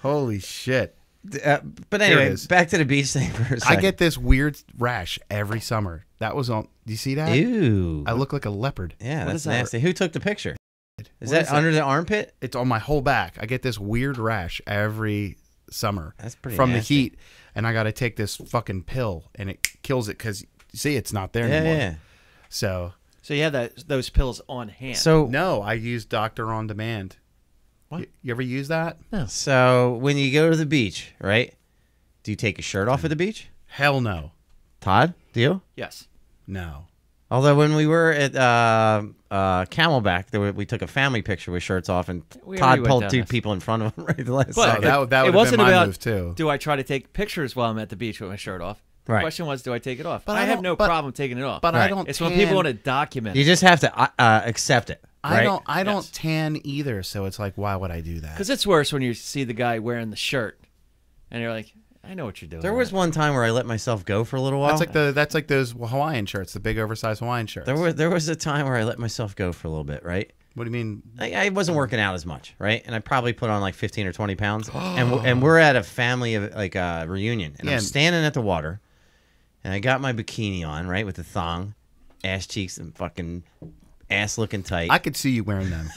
Holy shit. But Here it anyway, is. back to the beach thing for a I second. get this weird rash every summer. That was on. Do you see that? Ew. I look like a leopard. Yeah, What that's is that? nasty. Who took the picture? Is What that is that? under the armpit? It's on my whole back. I get this weird rash every summer. That's pretty from nasty. the heat, and I got to take this fucking pill, and it kills it because see, it's not there Yeah, anymore. yeah. So So you have those pills on hand. So no, I use Doctor on Demand. What? You ever use that? So when you go to the beach, right? Do you take your shirt off at the beach? Hell no, Todd, do you? yes. no. Although when we were at Camelback, we took a family picture with shirts off, and We already Todd went pulled down 2 this. people in front of him right the last But second. that would have wasn't been my about move too. do I try to take pictures while I'm at the beach with my shirt off. The Right. question was, do I take it off? But I I have don't- no but- problem taking it off. But I Right. don't. it's tan. when people want to document You it. just have to accept it. I right? don't. I don't Yes. tan either. So it's like, why would I do that? Because it's worse when you see the guy wearing the shirt, and you're like, I know what you're doing. There was one time where I let myself go for a little while. That's like those Hawaiian shirts, the big oversized Hawaiian shirts. There was a time where I let myself go for a little bit, right? What do you mean? I wasn't working out as much, right? And I probably put on like 15 or 20 pounds. and we're at a family of like a reunion, and Yeah. I'm standing at the water, and I got my bikini on, right, with the thong, ass cheeks, and fucking ass looking tight. I could see you wearing them.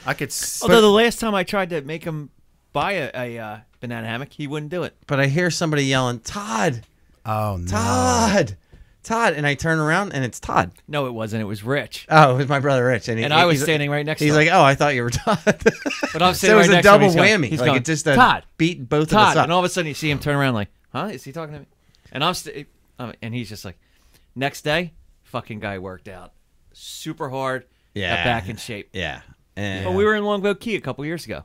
I could. Although the last time I tried to make him buy a banana hammock, he wouldn't do it. but I hear somebody yelling, "Todd, oh no, Todd, Todd!" And I turn around, and it's Todd. No, it wasn't. It was Rich. Oh, it was my brother Rich, And I was he's- standing right next to He's him. like, "Oh, I thought you were Todd." But I'm So sitting it was right a next to him. double He's going- whammy. He's Like going, it just Todd, beat both of Todd, us up. and all of a sudden you see him turn around like, huh? Is he talking to me? And and he's just like, next day, fucking guy worked out super hard, Yeah. got back in shape. Yeah. And But we were in Longboat Key a couple years ago.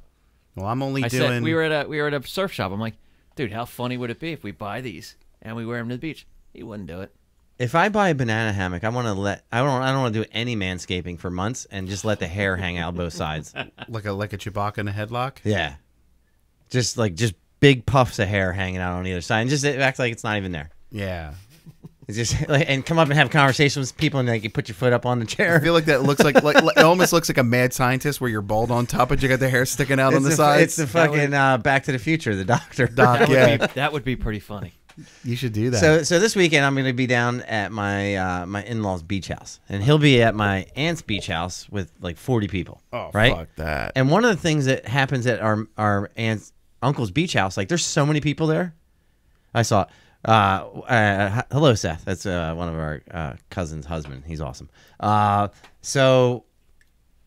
Well, I'm only I doing. said we were at a surf shop. I'm like, dude, how funny would it be if we buy these and we wear them to the beach? He wouldn't do it. If I buy a banana hammock, I want to I don't want to do any manscaping for months and just let the hair hang out both sides. like a Chewbacca in a headlock. Yeah. Just big puffs of hair hanging out on either side, and just it acts like it's not even there. Yeah. It's just like, and come up and have conversations with people, and like you put your foot up on the chair. I feel like that looks like it almost looks like a mad scientist where you're bald on top, but you got the hair sticking out on the sides. It's the fucking Back to the Future, the doctor. Doc, yeah. That would be pretty funny. You should do that. So this weekend I'm going to be down at my my in-laws' beach house, and he'll be at my aunt's beach house with like 40 people. Oh, right? fuck that. And one of the things that happens at our aunt's uncle's beach house, like there's so many people there. I saw. Hello, Seth. That's one of our cousin's husband. He's awesome. So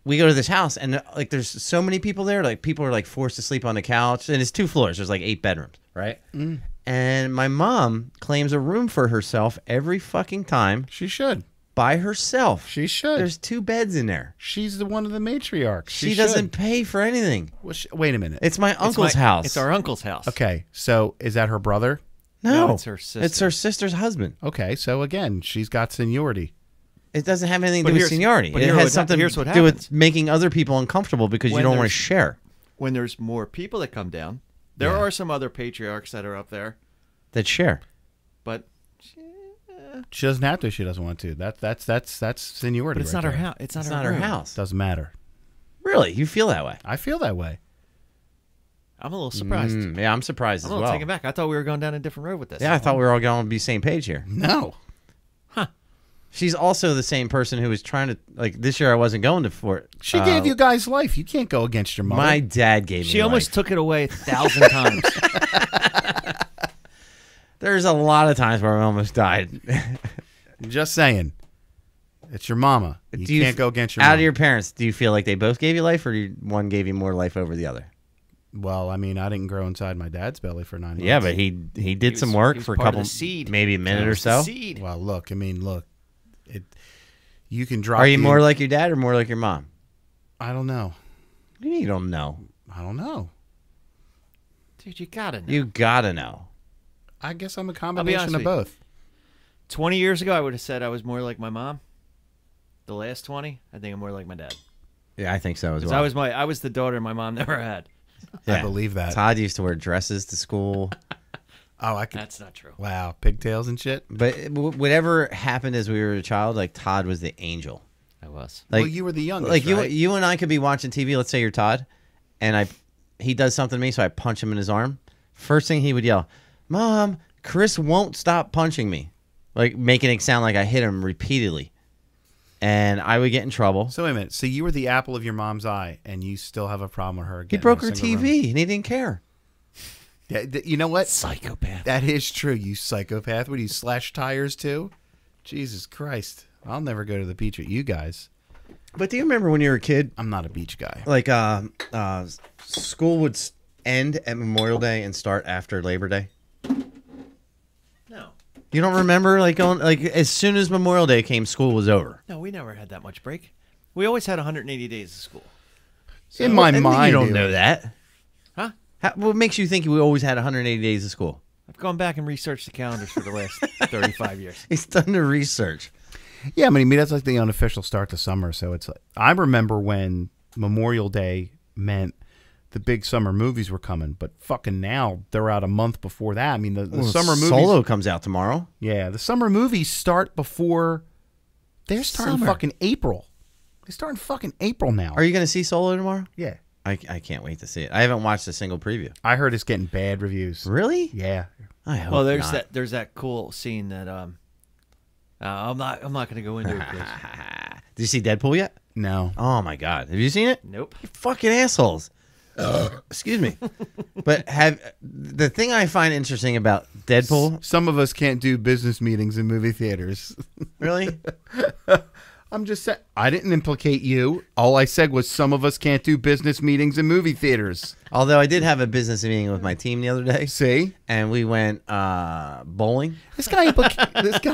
we go to this house, and like there's so many people there. Like people are like forced to sleep on the couch, and it's 2 floors. There's like 8 bedrooms, right? Mm. And my mom claims a room for herself every fucking time. She should. By herself. She should. There's 2 beds in there. She's one of the matriarchs. She doesn't pay for anything. Well, wait a minute. It's my uncle's house. It's our uncle's house. Okay, so is that her brother? No, it's her sister. It's her sister's husband. Okay, so again, she's got seniority. It doesn't have anything to But do with here's- seniority. but It here has what- something here's to what do with happens. making other people uncomfortable because you When don't want to there's- share. When there's more people that come down, there are some other patriarchs that are up there, That share. but She doesn't have to. She doesn't want to. That's seniority. it's right not her there. house. It's not It's her not her room. house. Doesn't matter. Really? You feel that way? I feel that way. I'm a little surprised. Yeah, I'm surprised I'm as a little well. taken back. I thought we were going down a different road with this. Yeah, I thought we were all going to be same page here. No. She's also the same person who was trying to, like, this year I wasn't going to Fort. She gave you guys life. You can't go against your mother. My dad gave me She almost life. took it away 1,000 times. There's a lot of times where I almost died. Just saying. It's your mama. You Do you can't go against your Out mama. of your parents, do you feel like they both gave you life, or one gave you more life over the other? Well, I mean, I didn't grow inside my dad's belly for 9 months. Yeah, but he did was- some work he was for a part of couple, the seed. maybe a minute That or was the so. seed. Well, look. You can drop. Are you more like your dad or more like your mom? I don't know. What do you mean you don't know? I don't know. Dude, you gotta know. You gotta know. I guess I'm a honest combination of with you. both. 20 years ago, I would have said I was more like my mom. The last 20, I think I'm more like my dad. Yeah, I think so as 'Cause well. I was the daughter my mom never had. I believe that. Todd used to wear dresses to school. Oh, I could. That's not true. Wow, pigtails and shit. But whatever happened as we were a child, like Todd was the angel. I was. Like, Well, you were the youngest, Like right? you and I could be watching TV. Let's say you're Todd, and he does something to me, so I punch him in his arm. First thing he would yell, "Mom, Chris won't stop punching me," like making it sound like I hit him repeatedly, and I would get in trouble. So wait a minute. So you were the apple of your mom's eye, and you still have a problem with her. He getting broke in her a single TV, room. and he didn't care. Yeah, you know what? Psychopath. That is true. You psychopath. Would you slash tires too? Jesus Christ! I'll never go to the beach with you guys. But do you remember when you were a kid? I'm not a beach guy. Like school would end at Memorial Day and start after Labor Day. No. You don't remember like going like as soon as Memorial Day came, school was over. No, we never had that much break. We always had 180 days of school. In my And mind, you don't dude. know that. Huh? What makes you think we always had 180 days of school? I've gone back and researched the calendars for the last 35 years. He's done the research. Yeah, I mean that's like the unofficial start to summer. So it's like I remember when Memorial Day meant the big summer movies were coming, but fucking now they're out a month before that. I mean the summer movies. Solo comes out tomorrow. Yeah, the summer movies start before. They're starting Summer. fucking April. They start in fucking April now. Are you going to see Solo tomorrow? Yeah. I can't wait to see it. I haven't watched a single preview. I heard it's getting bad reviews. Really? Yeah. I hope Well, there's not. there's that cool scene that I'm not going to go into it. 'cause- Did you see Deadpool yet? No. Oh my God! Have you seen it? Nope. You fucking assholes. Excuse me. But the thing I find interesting about Deadpool? Some of us can't do business meetings in movie theaters. Really? I'm just saying. I didn't implicate you. All I said was some of us can't do business meetings in movie theaters. Although I did have a business meeting with my team the other day, See? and we went bowling. This guy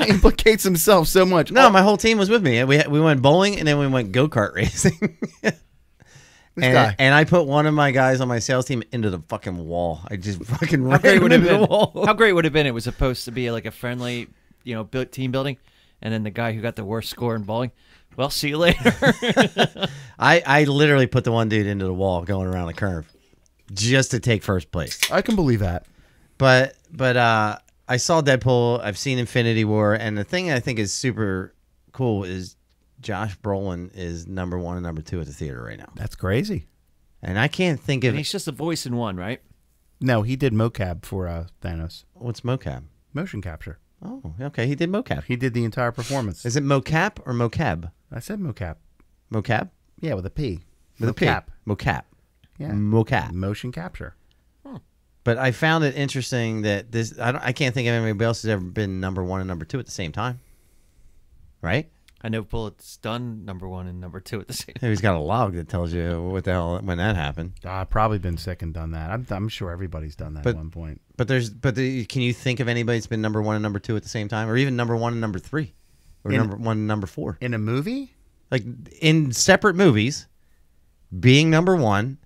implicates himself so much. No, my whole team was with me. We went bowling, and then we went go-kart racing. guy. And I put one of my guys on my sales team into the fucking wall. I just fucking How ran great would him it into have the been? wall. How great would it have been? It was supposed to be like a friendly, team building, and then the guy who got the worst score in bowling. Well, see you later. I literally put the one dude into the wall going around the curve just to take first place. I can believe that. But I saw Deadpool. I've seen Infinity War, and the thing I think is super cool is Josh Brolin is number 1 and number 2 at the theater right now, That's crazy. and I can't think of And he's just a voice in one, right? No, he did mocap for Thanos. what's mocap. Motion capture. Oh, okay, he did mocap. He did the entire performance. Is it mocap or mocap? I said mocap. Mocap Yeah, with a P. with a P. Mocap. Mocap. Yeah. Mocap. Motion capture. But I found it interesting that this. I can't think of anybody else has ever been number 1 and number 2 at the same time. Right? I know Bullet's done number 1 and number 2 at the same time. He's got a log that tells you what the hell when that happened. I've probably been sick and done that. I'm sure everybody's done that But- at one point. But can you think of anybody that's been number 1 and number 2 at the same time, or even number 1 and number 3, or In- number 1 and number 4? In a movie? Like in separate movies, being number 1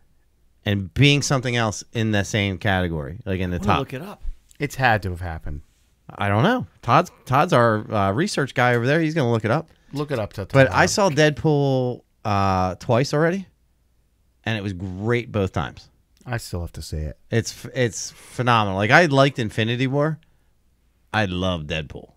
and being something else in the same category, like in the I'm gonna top. look it up. It's had to have happened. I don't know. Todd's our research guy over there. He's gonna look it up. Look it up to But I saw Deadpool twice already, and it was great both times. I still have to see it. It's phenomenal. Like I liked Infinity War. I love Deadpool.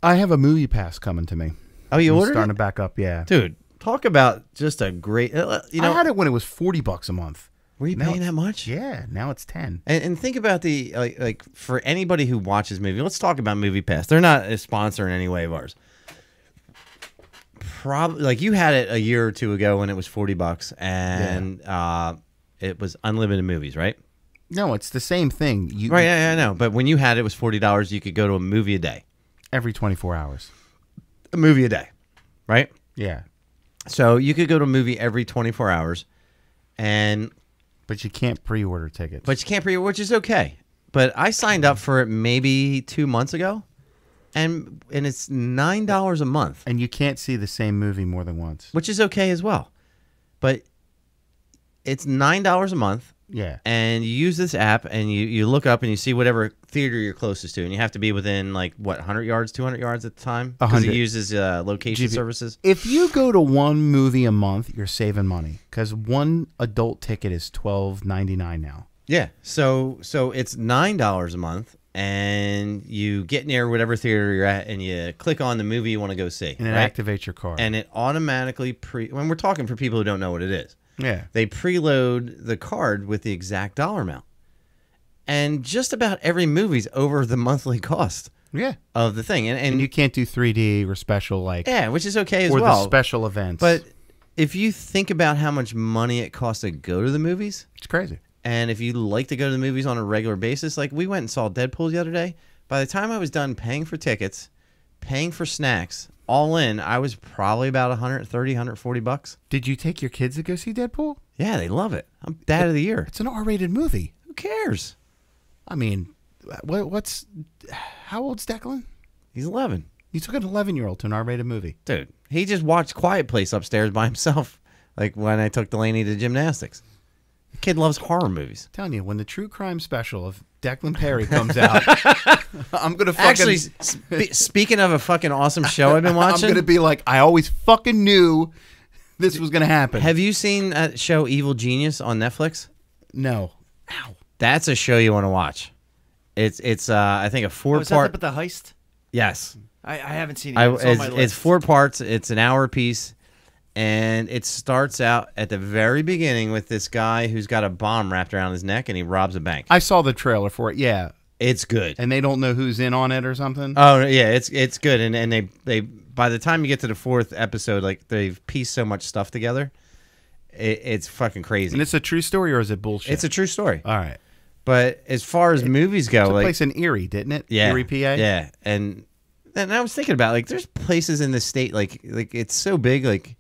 I have a movie pass coming to me. Oh, you I'm ordered starting it? to back up, yeah. Dude, talk about just a great. I had it when it was $40 a month. Were you Now paying it's- that much? Yeah, now it's 10. And think about the like for anybody who watches movie. Let's talk about Movie Pass. They're not a sponsor in any way of ours. Probably like you had it a year or two ago when it was $40 and it was unlimited movies, right? No, it's the same thing. You Right, yeah, I know. But when you had it was $40, you could go to a movie a day. every 24 hours. A movie a day, right? Yeah, So you could go to a movie every 24 hours, but you can't pre-order tickets. but you can't pre, which is okay. But I signed up for it maybe 2 months ago, and it's $9 a month, and you can't see the same movie more than once. which is okay as well. But it's $9 a month, Yeah. and you use this app, and you look up and you see whatever theater you're closest to, and you have to be within like what 100 yards, 200 yards at the time, because it 100. uses location services. If you go to one movie a month, you're saving money because one adult ticket is $12.99 now. Yeah, so it's $9 a month, and you get near whatever theater you're at, and you click on the movie you want to go see, And it right? activates your card. And it automatically when we're talking for people who don't know what it is, yeah. they preload the card with the exact dollar amount, and just about every movie's over the monthly cost Yeah. of the thing, And and you can't do 3D or special like yeah, which is okay as or well. the special events. But if you think about how much money it costs to go to the movies. it's crazy. And if you like to go to the movies on a regular basis, like we went and saw Deadpool the other day, by the time I was done paying for tickets, paying for snacks, all in, I was probably about $130, $140. Did you take your kids to go see Deadpool? Yeah, they love it. I'm dad of the year. It's an R-rated movie. Who cares? I mean, how old's Declan? He's 11. You took an 11-year-old to an R-rated movie. Dude, he just watched Quiet Place upstairs by himself, like when I took Delaney to gymnastics. The kid loves horror movies. I'm telling you, when the true crime special of Declan Perry comes out, I'm gonna fucking, Actually, speaking of a fucking awesome show I've been watching, I'm gonna be like, I always fucking knew this was gonna happen. have you seen that show Evil Genius on Netflix? No. That's a show you want to watch. It's I think a Was that four-part. the heist? Yes, I haven't seen it. It's on my list. it's 4 parts. It's an hour piece, and it starts out at the very beginning with this guy who's got a bomb wrapped around his neck, and he robs a bank. I saw the trailer for it. Yeah, It's good. and they don't know who's in on it or something. Oh yeah, it's good, and they by the time you get to the 4th episode, like they've pieced so much stuff together, it's fucking crazy. And it's a true story or is it bullshit? It's a true story. All right. But as far as movies go, It's a like place in Erie, didn't it? yeah, Erie, PA. yeah, and I was thinking about like there's places in the state like it's so big like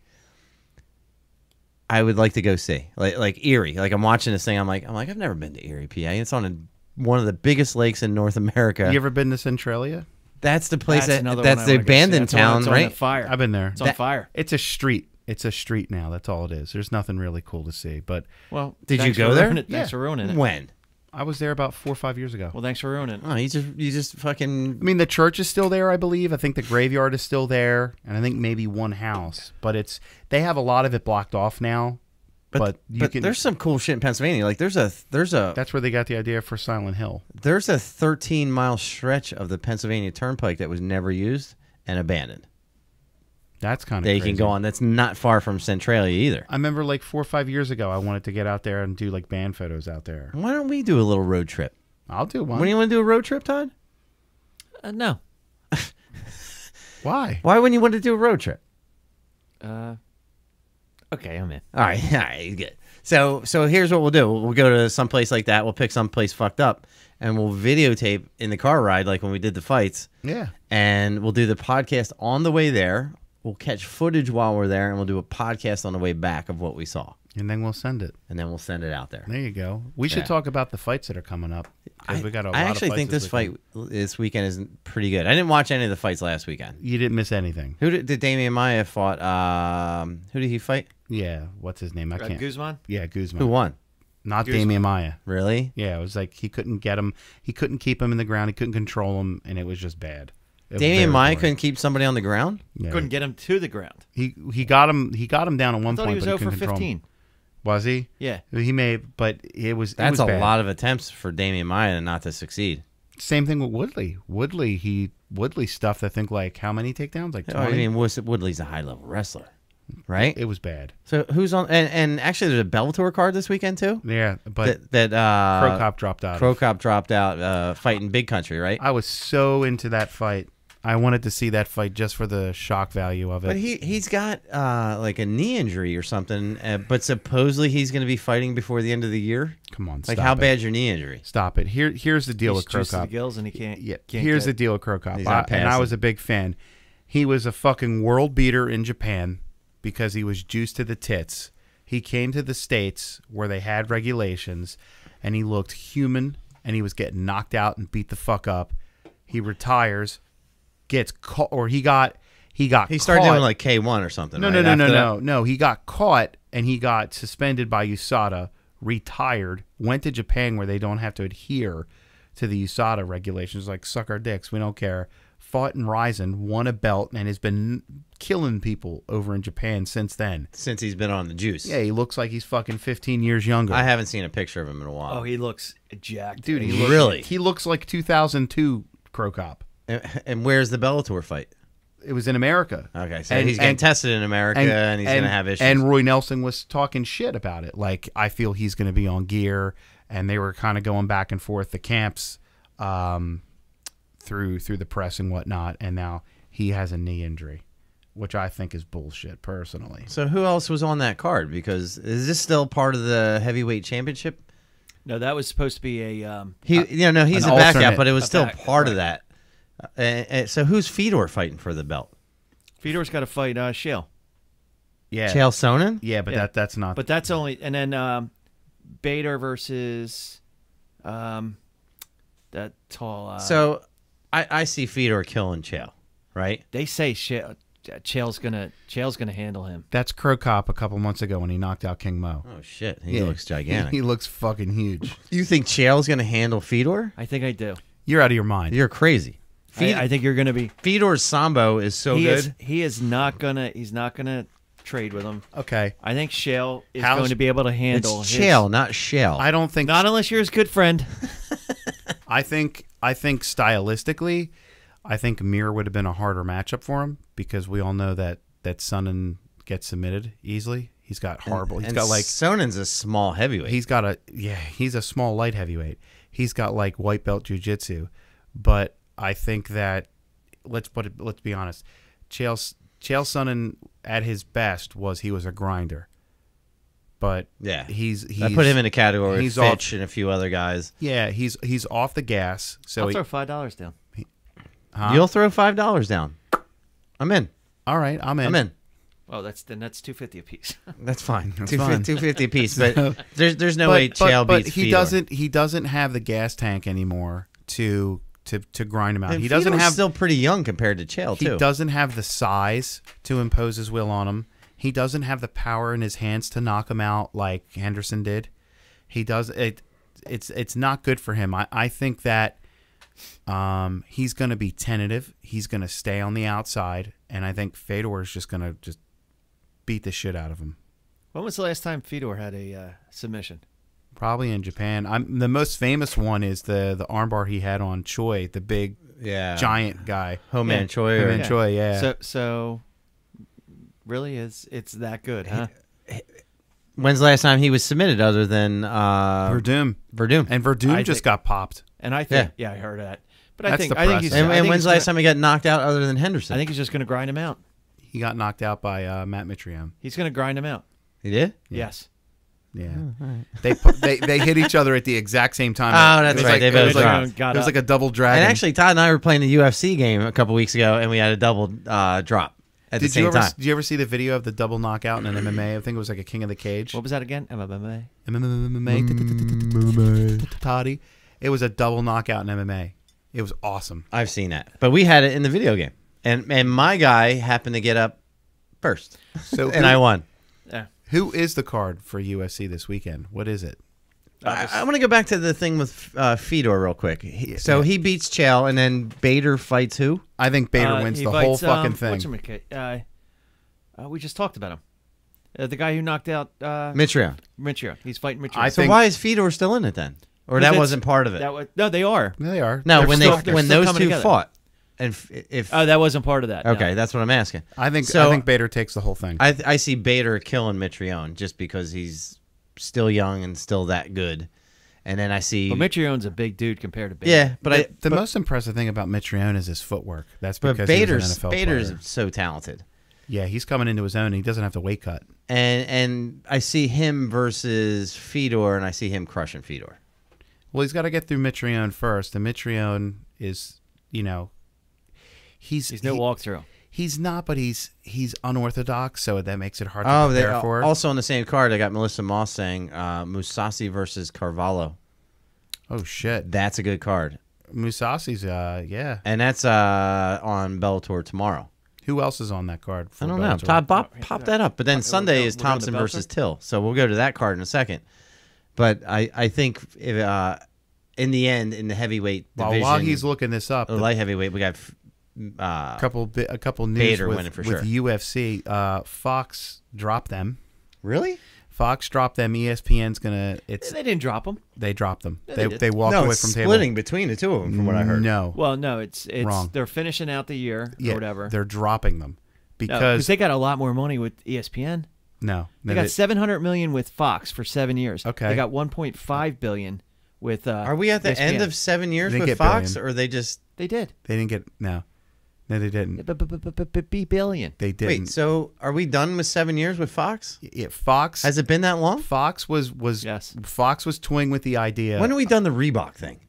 I would like to go see like Erie. Like I'm watching this thing, I'm like I've never been to Erie, PA. It's on one of the biggest lakes in North America. You ever been to Centralia? That's the place That's another that's one I the wanna go see. abandoned That's the one town, that's on right? the fire. I've been there. It's on fire. It's a street. It's a street now. That's all it is. There's nothing really cool to see. But Well, Did you thanks go for there? ruining it. Thanks Yeah. for ruining it. When? I was there about 4 or 5 years ago. Well, thanks for ruining it. Oh, you just fucking. I mean, the church is still there, I believe. I think the graveyard is still there, and I think maybe one house. But they have a lot of it blocked off now But you can. there's some cool shit in Pennsylvania. Like there's a That's where they got the idea for Silent Hill. there's a 13-mile stretch of the Pennsylvania Turnpike that was never used and abandoned. That's kind of That you crazy. can go on. That's not far from Centralia either. I remember like 4 or 5 years ago, I wanted to get out there and do like band photos out there. Why don't we do a little road trip? I'll do one. When do you want to do a road trip, Todd? No. Why? Why wouldn't you want to do a road trip? Okay, I'm in. All right, good. So here's what we'll do. We'll go to some place like that. We'll pick some place fucked up, and we'll videotape in the car ride like when we did the fights. Yeah. And we'll do the podcast on the way there. We'll catch footage while we're there, and we'll do a podcast on the way back of what we saw. And then we'll send it. And then we'll send it out there. There you go. We should Yeah. talk about the fights that are coming up. 'Cause we got a lot I of actually fights think this weekend. fight this weekend is pretty good. I didn't watch any of the fights last weekend. You didn't miss anything. Who did Damian Maia fought? Who did he fight? Yeah. What's his name? I can't. Guzman? Yeah, Guzman. Who won? Not Guzman. Damian Maia. Really? Yeah, it was like he couldn't get him. He couldn't keep him in the ground. He couldn't control him, and it was just bad. It was Damian very Maia boring. couldn't keep somebody on the ground? Yeah. Couldn't get him to the ground. He got him. He got him down at one I thought point, he was but he 0 for couldn't control him. 15. Was he? Yeah. He may, but it was. That's a bad. lot of attempts for Damian Maia not to succeed. Same thing with Woodley. Woodley stuffed. I think like how many takedowns? Like 20. I mean, Woodley's a high-level wrestler, right? It was bad. So who's on? And actually, there's a Bellator card this weekend too. Yeah, but That Crow Cop dropped out. Crow Cop dropped out fighting Big Country, right? I was so into that fight. I wanted to see that fight just for the shock value of it. But he's got like a knee injury or something. But supposedly he's going to be fighting before the end of the year. Come on, Like stop how it. bad's your knee injury? Stop it. Here's the deal He's with Crow juiced to the Cop. gills and he can't. Yeah, can't here's get- the deal with Crow Cop. He's not And I passing. was a big fan. He was a fucking world beater in Japan because he was juiced to the tits. He came to the States where they had regulations, and he looked human, and he was getting knocked out and beat the fuck up. He retires, gets caught, or he got He started caught. doing like K1 or something. No, right? no, no, After no, that? no. He got caught and he got suspended by USADA, retired, went to Japan where they don't have to adhere to the USADA regulations, like suck our dicks, we don't care. Fought in Ryzen, won a belt, and has been killing people over in Japan since then. Since he's been on the juice. Yeah, he looks like he's fucking 15 years younger. I haven't seen a picture of him in a while. Oh, he looks jacked. Dude, Really? He looks like 2002 Crow Cop. And where's the Bellator fight? It was in America. Okay, so he's getting tested in America, and he's going to have issues. And Roy Nelson was talking shit about it. Like, I feel he's going to be on gear, and they were kind of going back and forth the camps through the press and whatnot. And now he has a knee injury, which I think is bullshit, personally. So who else was on that card? Because is this still part of the heavyweight championship? No, that was supposed to be a. He's an a back alternate. out, but it was A still back, part of right. that. So who's Fedor fighting for the belt? Fedor's got to fight Shale. Yeah. Chael Sonnen? Yeah, but Yeah. that's not. But that's only. And then Bader versus that tall. So I see Fedor killing Chael, right? They say Chael's gonna handle him. That's Crow Cop a couple months ago when he knocked out King Mo. Oh shit, he looks gigantic. He looks fucking huge. You think Chael's going to handle Fedor? I think I do. You're out of your mind. You're crazy. I think you're gonna be. Fedor's sambo is so good. He is not gonna. He's not gonna trade with him. Okay. I think Shale is How's- going to be able to It's handle Chael, not Shell. I don't think. Not unless you're his good friend. I think stylistically, I think Mir would have been a harder matchup for him because we all know that Sonnen gets submitted easily. He's got horrible. He's got like Sonnen's a small heavyweight. he's a small light heavyweight. He's got like white belt jiu-jitsu, but I think that let's be honest. Chael Sonnen at his best he was a grinder. But yeah, he's I put him in a category with he's Fitch and a few other guys. Yeah, he's off the gas. So I'll throw $5 down. You'll throw $5 down. I'm in. All right, I'm in. I'm in. Oh, that's $250 a piece. That's fine. That's 250 a piece. But there's no way Chael but beats he Fedor. he doesn't have the gas tank anymore to grind him out. And He doesn't Fedor's have still pretty young compared to Chael he too. doesn't have the size to impose his will on him. He doesn't have the power in his hands to knock him out like Henderson did. He does it. It's not good for him. I think that he's going to be tentative. He's going to stay on the outside, and I think Fedor is just going to beat the shit out of him. When was the last time Fedor had a submission? Probably in Japan. The most famous one is the armbar he had on Choi, the big giant guy. Homan Choi. Homan Choi, yeah. So really, it's that good, huh? When's the last time he was submitted other than Verdum? And Verdum just got popped. And I think, I heard that. But That's I think he's. And when's the last time he got knocked out other than Henderson? I think he's just going to grind him out. He got knocked out by Matt Mitrione. He's going to grind him out. He did? Yes. Yeah, they hit each other at the exact same time. Oh, that's right. They both dropped. It was like a double dragon. And actually, Todd and I were playing the UFC game a couple weeks ago, and we had a double drop at the same time. Did you ever see the video of the double knockout in an MMA? I think it was like a King of the Cage. What was that again? MMA. Toddy. It was a double knockout in MMA. It was awesome. I've seen that, but we had it in the video game, and my guy happened to get up first, and I won. Yeah. Who is the card for UFC this weekend? What is it? I want to go back to the thing with Fedor real quick. He beats Chael, and then Bader fights who? I think Bader wins the whole fucking thing. We just talked about him. The guy who knocked out Mitrione. He's fighting Mitrione. So why is Fedor still in it then? Or that wasn't part of it? No, they are. They are. No, when they're those two together. fought. And that wasn't part of that. Okay, no. that's what I'm asking. I think Bader takes the whole thing. I see Bader killing Mitrione just because he's still young and still that good. And then I see... But Mitrione's a big dude compared to Bader. Yeah, but the most impressive thing about Mitrione is his footwork. That's because he's an NFL Bader's player. so talented. Yeah, he's coming into his own. And he doesn't have to weight cut. And I see him versus Fedor, and I see him crushing Fedor. Well, he's got to get through Mitrione first. And Mitrione is, he's no walkthrough. He's not, but he's unorthodox, so that makes it hard to prepare for. Also on the same card, I got Melissa Moss saying Musasi versus Carvalho. Oh, shit. That's a good card. Musasi's, yeah. And that's on Bellator tomorrow. Who else is on that card? I don't know. Todd, pop that up. But then Sunday is Thompson versus Till. So we'll go to that card in a second. But I think if, in the end, in the heavyweight division... While he's looking this up... The light heavyweight, we got... a couple news Bader with winning for sure. UFC. Fox dropped them. Really? Fox dropped them. ESPN's gonna. They didn't drop them. They dropped them. Yeah, they walked away from table. Splitting between the two of them, from what I heard. No. Well, no, it's wrong. They're finishing out the year or whatever. They're dropping them because they got a lot more money with ESPN. No, they got $700 million with Fox for 7 years. Okay, they got $1.5 billion with. Are we at the ESPN. end of 7 years with Fox, or they just? They did. They didn't get no. No, they didn't. Billion. They didn't. Wait, so are we done with 7 years with Fox? Yeah, Fox. Has it been that long? Fox was yes. Fox was toying with the idea. When have we done the Reebok thing?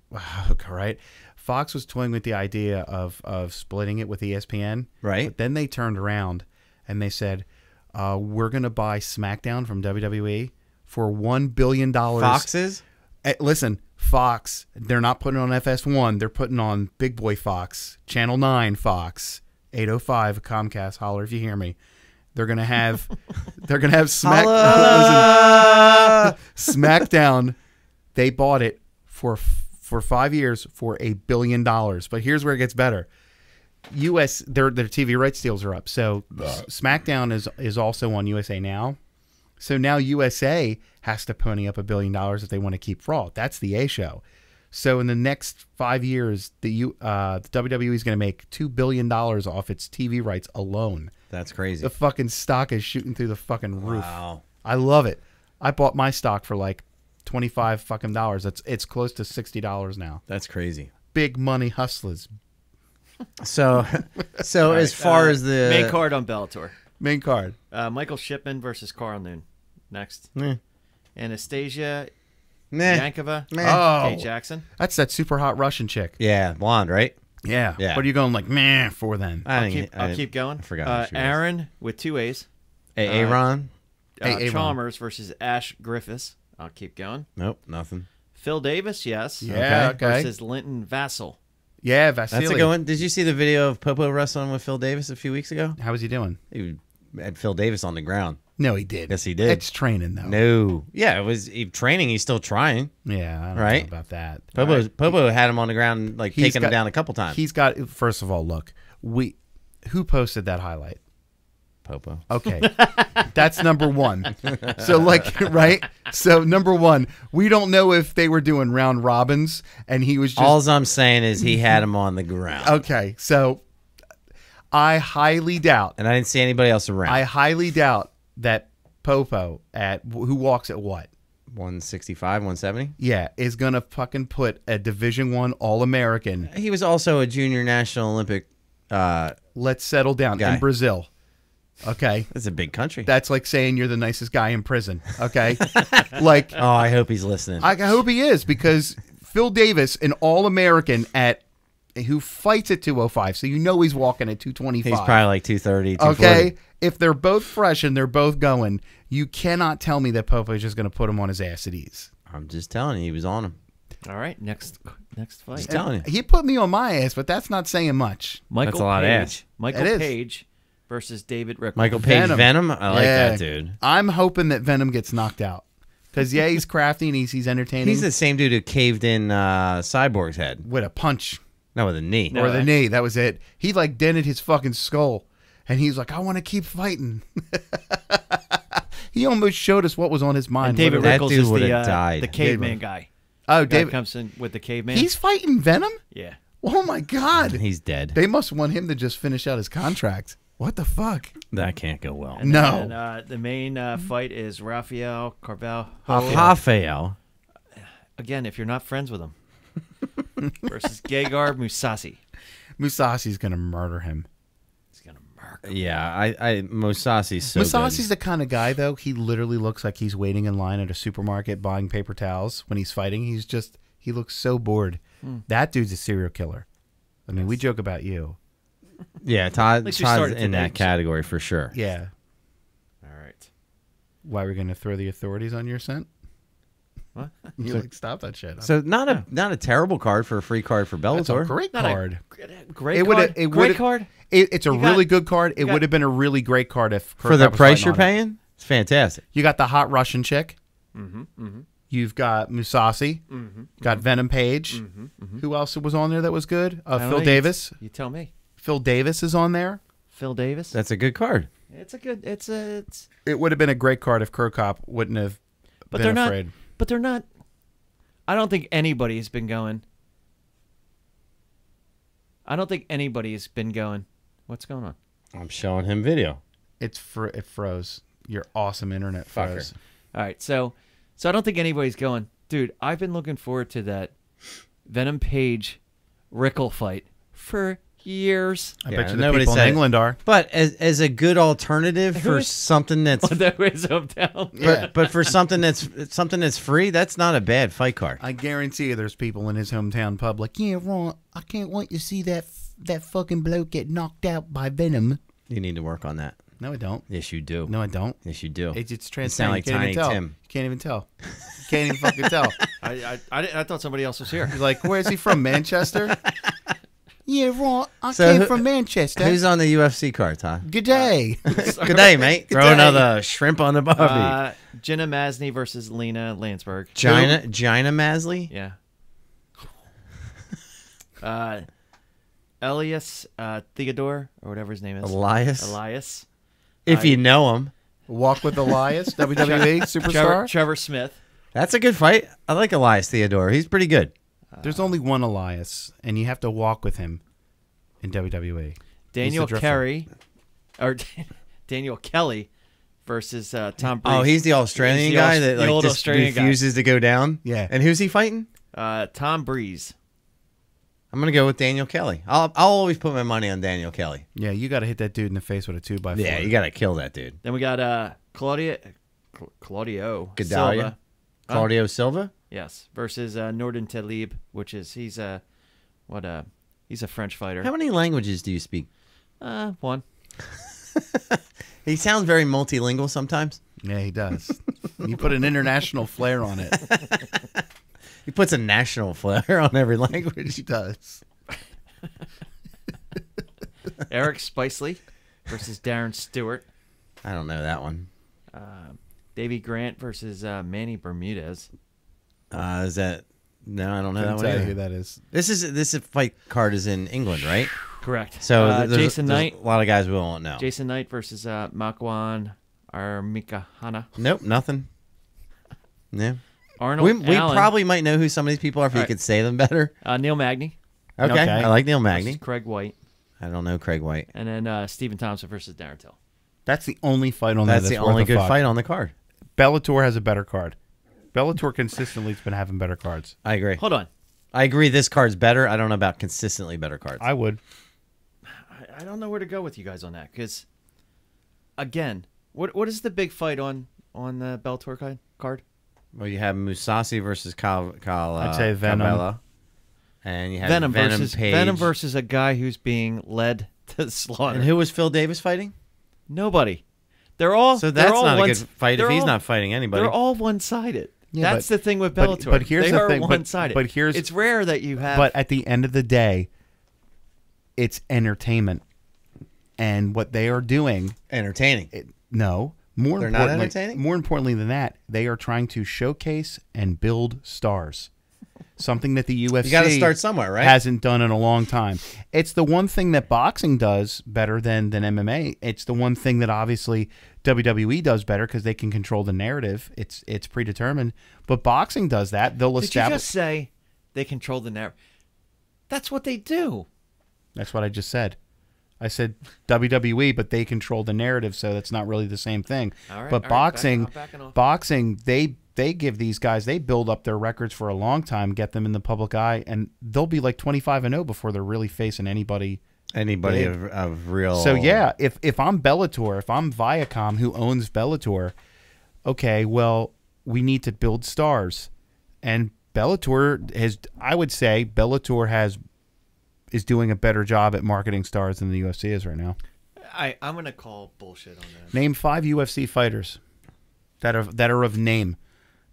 Right. Fox was toying with the idea of splitting it with ESPN. Right. But then they turned around and they said, we're going to buy SmackDown from WWE for $1 billion. Foxes? Listen, Fox, they're not putting on FS1. They're putting on Big Boy Fox, Channel 9 Fox, 805 Comcast. Holler if you hear me. They're gonna have SmackDown. They bought it for 5 years for $1 billion. But here's where it gets better. Their TV rights deals are up. So SmackDown is also on USA Now. So now USA has to pony up $1 billion if they want to keep Raw. That's the A show. So in the next 5 years, the WWE is going to make $2 billion off its TV rights alone. That's crazy. The fucking stock is shooting through the fucking roof. Wow. I love it. I bought my stock for like $25 fucking dollars. It's close to $60 now. That's crazy. Big money hustlers. So as far as the main card on Bellator. Main card. Michael Shipman versus Carl Noon. Next. Anastasia Yankova. Kate Jackson. That's that super hot Russian chick. Yeah, blonde, right? Yeah. Yeah. What are you going like meh for then? I'll keep going. I forgot. Aaron with 2 A's. Aaron. Chalmers versus Ash Griffiths. I'll keep going. Nope, nothing.Il Davis, yes. Yeah, okay. Versus Linton Vassell. Yeah, Vasily. That's a good one. Did you see the video of Popo wrestling with Phil Davis a few weeks ago? How was he doing? He had Phil Davis on the ground. No, he did. Yes, he did. It's training, though. No. Yeah, it was training. He's still trying. Yeah, I don't know about that. Popo had him on the ground, like taking him down a couple times. He's got. First of all, look, who posted that highlight? Popo. Okay. That's number one. So, like, right? So, number one, we don't know if they were doing round robins and he was just. All I'm saying is he had him on the ground. Okay. So, I highly doubt. And I didn't see anybody else around. I highly doubt that Popo, who walks at what? 165, 170? Yeah, is going to fucking put a Division I All-American. He was also a junior National Olympic. Let's settle down. Guy. In Brazil. Okay. That's a big country. That's like saying you're the nicest guy in prison. Okay. Like, Oh, I hope he's listening. I hope he is, because Phil Davis, an All-American who fights at 205, so you know he's walking at 225. He's probably like 230, 240. Okay. If they're both fresh and they're both going, you cannot tell me that Popo is just going to put him on his ass at ease. I'm just telling you, he was on him. All right, next fight. Just telling you. He put me on my ass, but that's not saying much. Michael That's a lot of Page. ass. Michael It is. Page versus David Rickman. Michael Page Venom. Venom? I like Yeah. that dude. I'm hoping that Venom gets knocked out. Because, yeah, he's crafty and he's entertaining. He's the same dude who caved in Cyborg's head. with a punch No, with a knee. No. or the knee. That was it. He, like, dented his fucking skull. And he's like, I want to keep fighting. He almost showed us what was on his mind. And David That Rickles dude is would've the died. caveman guy. Oh, Guy David. comes in with the caveman. He's fighting Venom? yeah. Oh, my God. He's dead. They must want him to just finish out his contract. What the fuck? That can't go well. And No. then, the main fight is Rafael Carvalho. Rafael. Again, if you're not friends with him. Versus Gegard Mousasi. Musashi's going to murder him. He's going to murk. Yeah, Musasi's so Musashi's good. the kind of guy, though, he literally looks like he's waiting in line at a supermarket buying paper towels when he's fighting. He looks so bored. That dude's a serial killer. I mean, we joke about you. Yeah, At Todd's least you started in today. that category for sure. Yeah. All right. Why we're going to throw the authorities on your scent? What? You like, stop that shit. So not a terrible card for a free card for That's a Bellator. great Not a card. Great It card. would've- it Great would've- card. It's a You got- really good card. It you got- would have been a really great card if For the Kirk was price fighting you're on it. paying, it's fantastic. You got the hot Russian chick. Mm-hmm. You've got Musasi. Got Venom Page. Who else was on there that was good? I don't Phil know, Davis. You tell me. Phil Davis is on there. Phil Davis. That's a good card. It's a good. It's. It would have been a great card if Kirkop wouldn't have But been they're not. afraid. But they're not. I don't think anybody's been going. What's going on? I'm showing him video. It froze. Your awesome internet froze. All right, so I don't think anybody's going, dude. I've been looking forward to that Venom Page Rickle fight for years. I Yeah, bet you the nobody people in said it. England are. But as a good alternative for Who's- something that's That was hometown. Yeah. but for something that's free, that's not a bad fight card. I guarantee you there's people in his hometown pub like, yeah, Ron, I can't wait to see that fucking bloke get knocked out by Venom. You need to work on that. No, I don't. Yes, you do. No, I don't. Yes, you do. It's You sound transparent. like You can't Tiny even tell. Tim. You can't even tell. You can't even fucking tell. I thought somebody else was here. He's like, where's he from? Manchester? Yeah, Ron, I So came who- from Manchester. Who's on the UFC card, Todd? Good day. Good day, mate. Throw day. another shrimp on the barbie. Jenna Masney versus Lena Landsberg. Gina Masley? Yeah. Elias Theodore, or whatever his name is. Elias? Elias. If you know him. Walk with Elias, WWE superstar. Trevor Smith. That's a good fight. I like Elias Theodore. He's pretty good. There's only one Elias, and you have to walk with him in WWE. Daniel He's the drifter. Kerry, or Daniel Kelly versus Tom Breeze. Oh, he's the Australian He's the guy Aus- that the like old just Australian guy. refuses to go down? Yeah. And who's he fighting? Tom Breeze. I'm going to go with Daniel Kelly. I'll always put my money on Daniel Kelly. Yeah, you got to hit that dude in the face with a 2x4. Yeah, you got to kill that dude. Then we got Claudio Gedalia? Silva. Claudio Silva? Yes, versus Nordin Talib, which is he's a French fighter. How many languages do you speak? One. He sounds very multilingual sometimes. Yeah, he does. You put an international flair on it. He puts a national flair on every language. He does. Eric Spicely versus Darren Stewart. I don't know that one. Davey Grant versus Manny Bermudez. Is that... No, I don't know Couldn't that one tell you either. who that is. This fight card is in England, right? Correct. So Jason there's Knight. a lot of guys we won't know. Jason Knight versus Makwan Armikahana. Nope, nothing. Yeah. Arnold We Allen. probably might know who some of these people are if you All right. could say them better. Neil Magny. Okay. Okay. I like Neil Versus Magny. Craig White. I don't know Craig White. And then Stephen Thompson versus Darren Till. That's the only fight on there That's the worth only a good fuck. fight on the card. Bellator has a better card. Bellator consistently has been having better cards. I agree. Hold on. I agree this card's better. I don't know about consistently better cards. I would. I don't know where to go with you guys on that because, again, what is the big fight on the Bellator card? Well, you have Musasi versus Kyle I'd say Venom. Cabela. And you have Venom Venom versus Page. Venom versus a guy who's being led to slaughter. And who was Phil Davis fighting? Nobody. They're all. So they're that's all not a one- good fight if they're he's all- not fighting anybody. They're all one-sided. Yeah, That's but- the thing with but- Bellator. but here's they the are thing- but- one-sided. but here's- it's rare that you have. But at the end of the day, it's entertainment. And what they are doing, Entertaining. no, more They're not importantly, entertaining? more importantly than that, they are trying to showcase and build stars. Something that the UFC You got to start somewhere, right? hasn't done in a long time. It's the one thing that boxing does better than MMA. It's the one thing that obviously WWE does better because they can control the narrative. It's predetermined. But boxing does that. They'll Did you establish. just say they control the narrative? That's what they do. That's what I just said. I said WWE, but they control the narrative, so that's not really the same thing. All right, but all right, boxing, backing off. boxing, they give these guys, they build up their records for a long time, get them in the public eye, and they'll be like 25-0 before they're really facing anybody. Anybody big. of real. So yeah, if I'm Bellator, if I'm Viacom who owns Bellator, okay, well, we need to build stars, and Bellator has, I would say, Bellator is doing a better job at marketing stars than the UFC is right now. I'm gonna call bullshit on that. Name 5 UFC fighters that are of name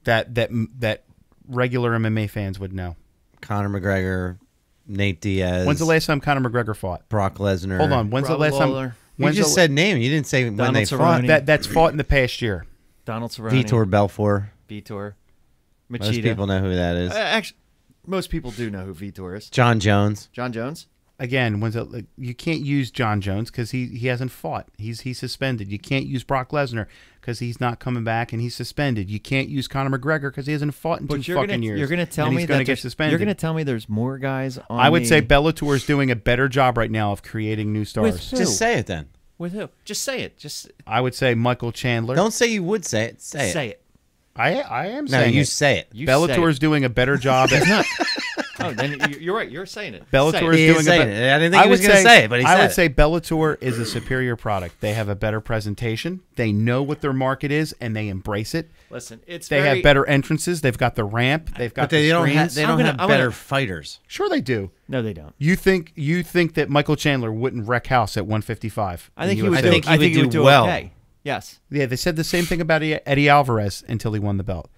that regular MMA fans would know. Conor McGregor, Nate Diaz. When's the last time Conor McGregor fought? Brock Lesnar. Hold on. When's the Robert last time? Lawler. You When's just the, said name. You didn't say when Donald they fought. Cerrone. that's fought in the past year. Donald Cerrone, Vitor Belfort. Vitor, Most Machida. people know who that is. Actually, most people do know who Vitor is. John Jones. John Jones. Again, you can't use John Jones because he hasn't fought. He's suspended. You can't use Brock Lesnar because he's not coming back and he's suspended. You can't use Conor McGregor because he hasn't fought in But 2 you're fucking years. You're gonna tell and me he's gonna that get there's- suspended. You're gonna tell me there's more guys on. I would the- say Bellator is doing a better job right now of creating new stars. With who? Just say it then. With who? Just say it. Just I would say Michael Chandler. Don't say you would say it. Say it. say it. I am No, saying you it. say it. You say Bellator it. is doing a better job at Oh, then you're right. You're saying it. Bellator Say is it. He is doing saying a it. I didn't think he was would gonna say it, but he I said would it. say Bellator is a superior product. They have a better presentation. They know what their market is, and they embrace it. Listen, it's They very, have better entrances. They've got the ramp. They've got But they the don't screens. have. They I'm don't gonna- have I'm better gonna- fighters. Sure, they do. No, they don't. You think that Michael Chandler wouldn't wreck house at 155? I think in he would. UFC? I think he would do do well. okay. Yes. Yeah, they said the same thing about Eddie Alvarez until he won the belt.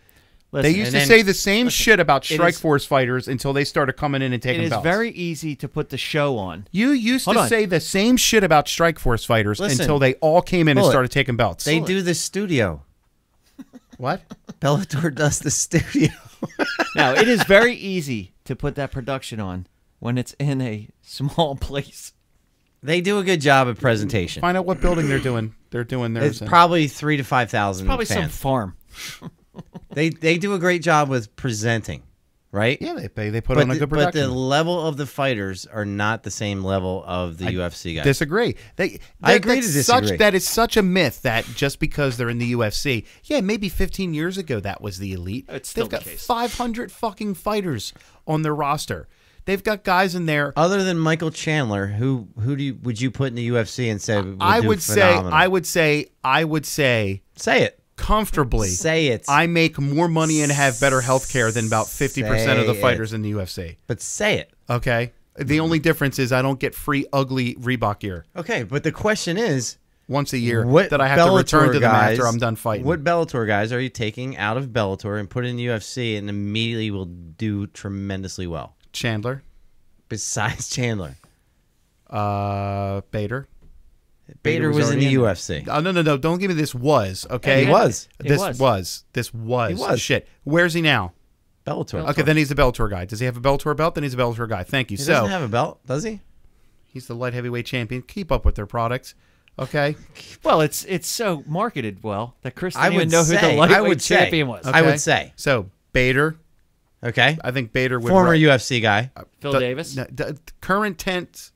Listen, They used and to then- say the same shit about it Strike is- Force fighters until they started coming in and it taking is belts. very easy to put the show on. You used Hold to on. say the same shit about Strike Force fighters Listen, until they all came in and Bullet, started taking belts. They do the studio. what? Bellator does the studio. Now, it is very easy to put that production on when it's in a small place. They do a good job at presentation. Find out what building they're doing. They're doing theirs. It's probably 3,000 to 5,000 Probably some fans. farm. They do a great job with presenting, right? Yeah, they put on a good But production. the level of the fighters are not the same level of the UFC guys. Disagree. I agree that's to disagree. That is such a myth that just because they're in the UFC, yeah, maybe 15 years ago that was the elite. It's still They've got the case. 500 fucking fighters on their roster. They've got guys in there. Other than Michael Chandler, who would you put in the UFC and say would I do would phenomenal? I would say Say it. comfortably. Say it. I make more money and have better health care than about 50% of the Say fighters in the UFC. But say it. Okay? The only difference is I don't get free ugly Reebok gear Okay, but the question is, once a year what that I have to return Bellator to them guys, after I'm done fighting. What Bellator guys are you taking out of Bellator and put in the UFC and immediately will do tremendously well? Chandler, Besides Chandler. Bader. Bader was in already the in there. UFC. Oh, no. Don't give me this was, okay? He was. This was. was. He was. Shit. Where's he now? Bellator. Okay, then he's a Bellator guy. Does he have a Bellator belt? Then he's a Bellator guy. Thank you. He so doesn't have a belt, does he? He's the light heavyweight champion. Keep up with their products. Okay. Well, it's so marketed well that Chris I didn't would even know who say- the I lightweight would say- champion was. Okay. I would say. So Bader. Okay. I think Bader would. Former UFC guy. Phil Davis. Current tense.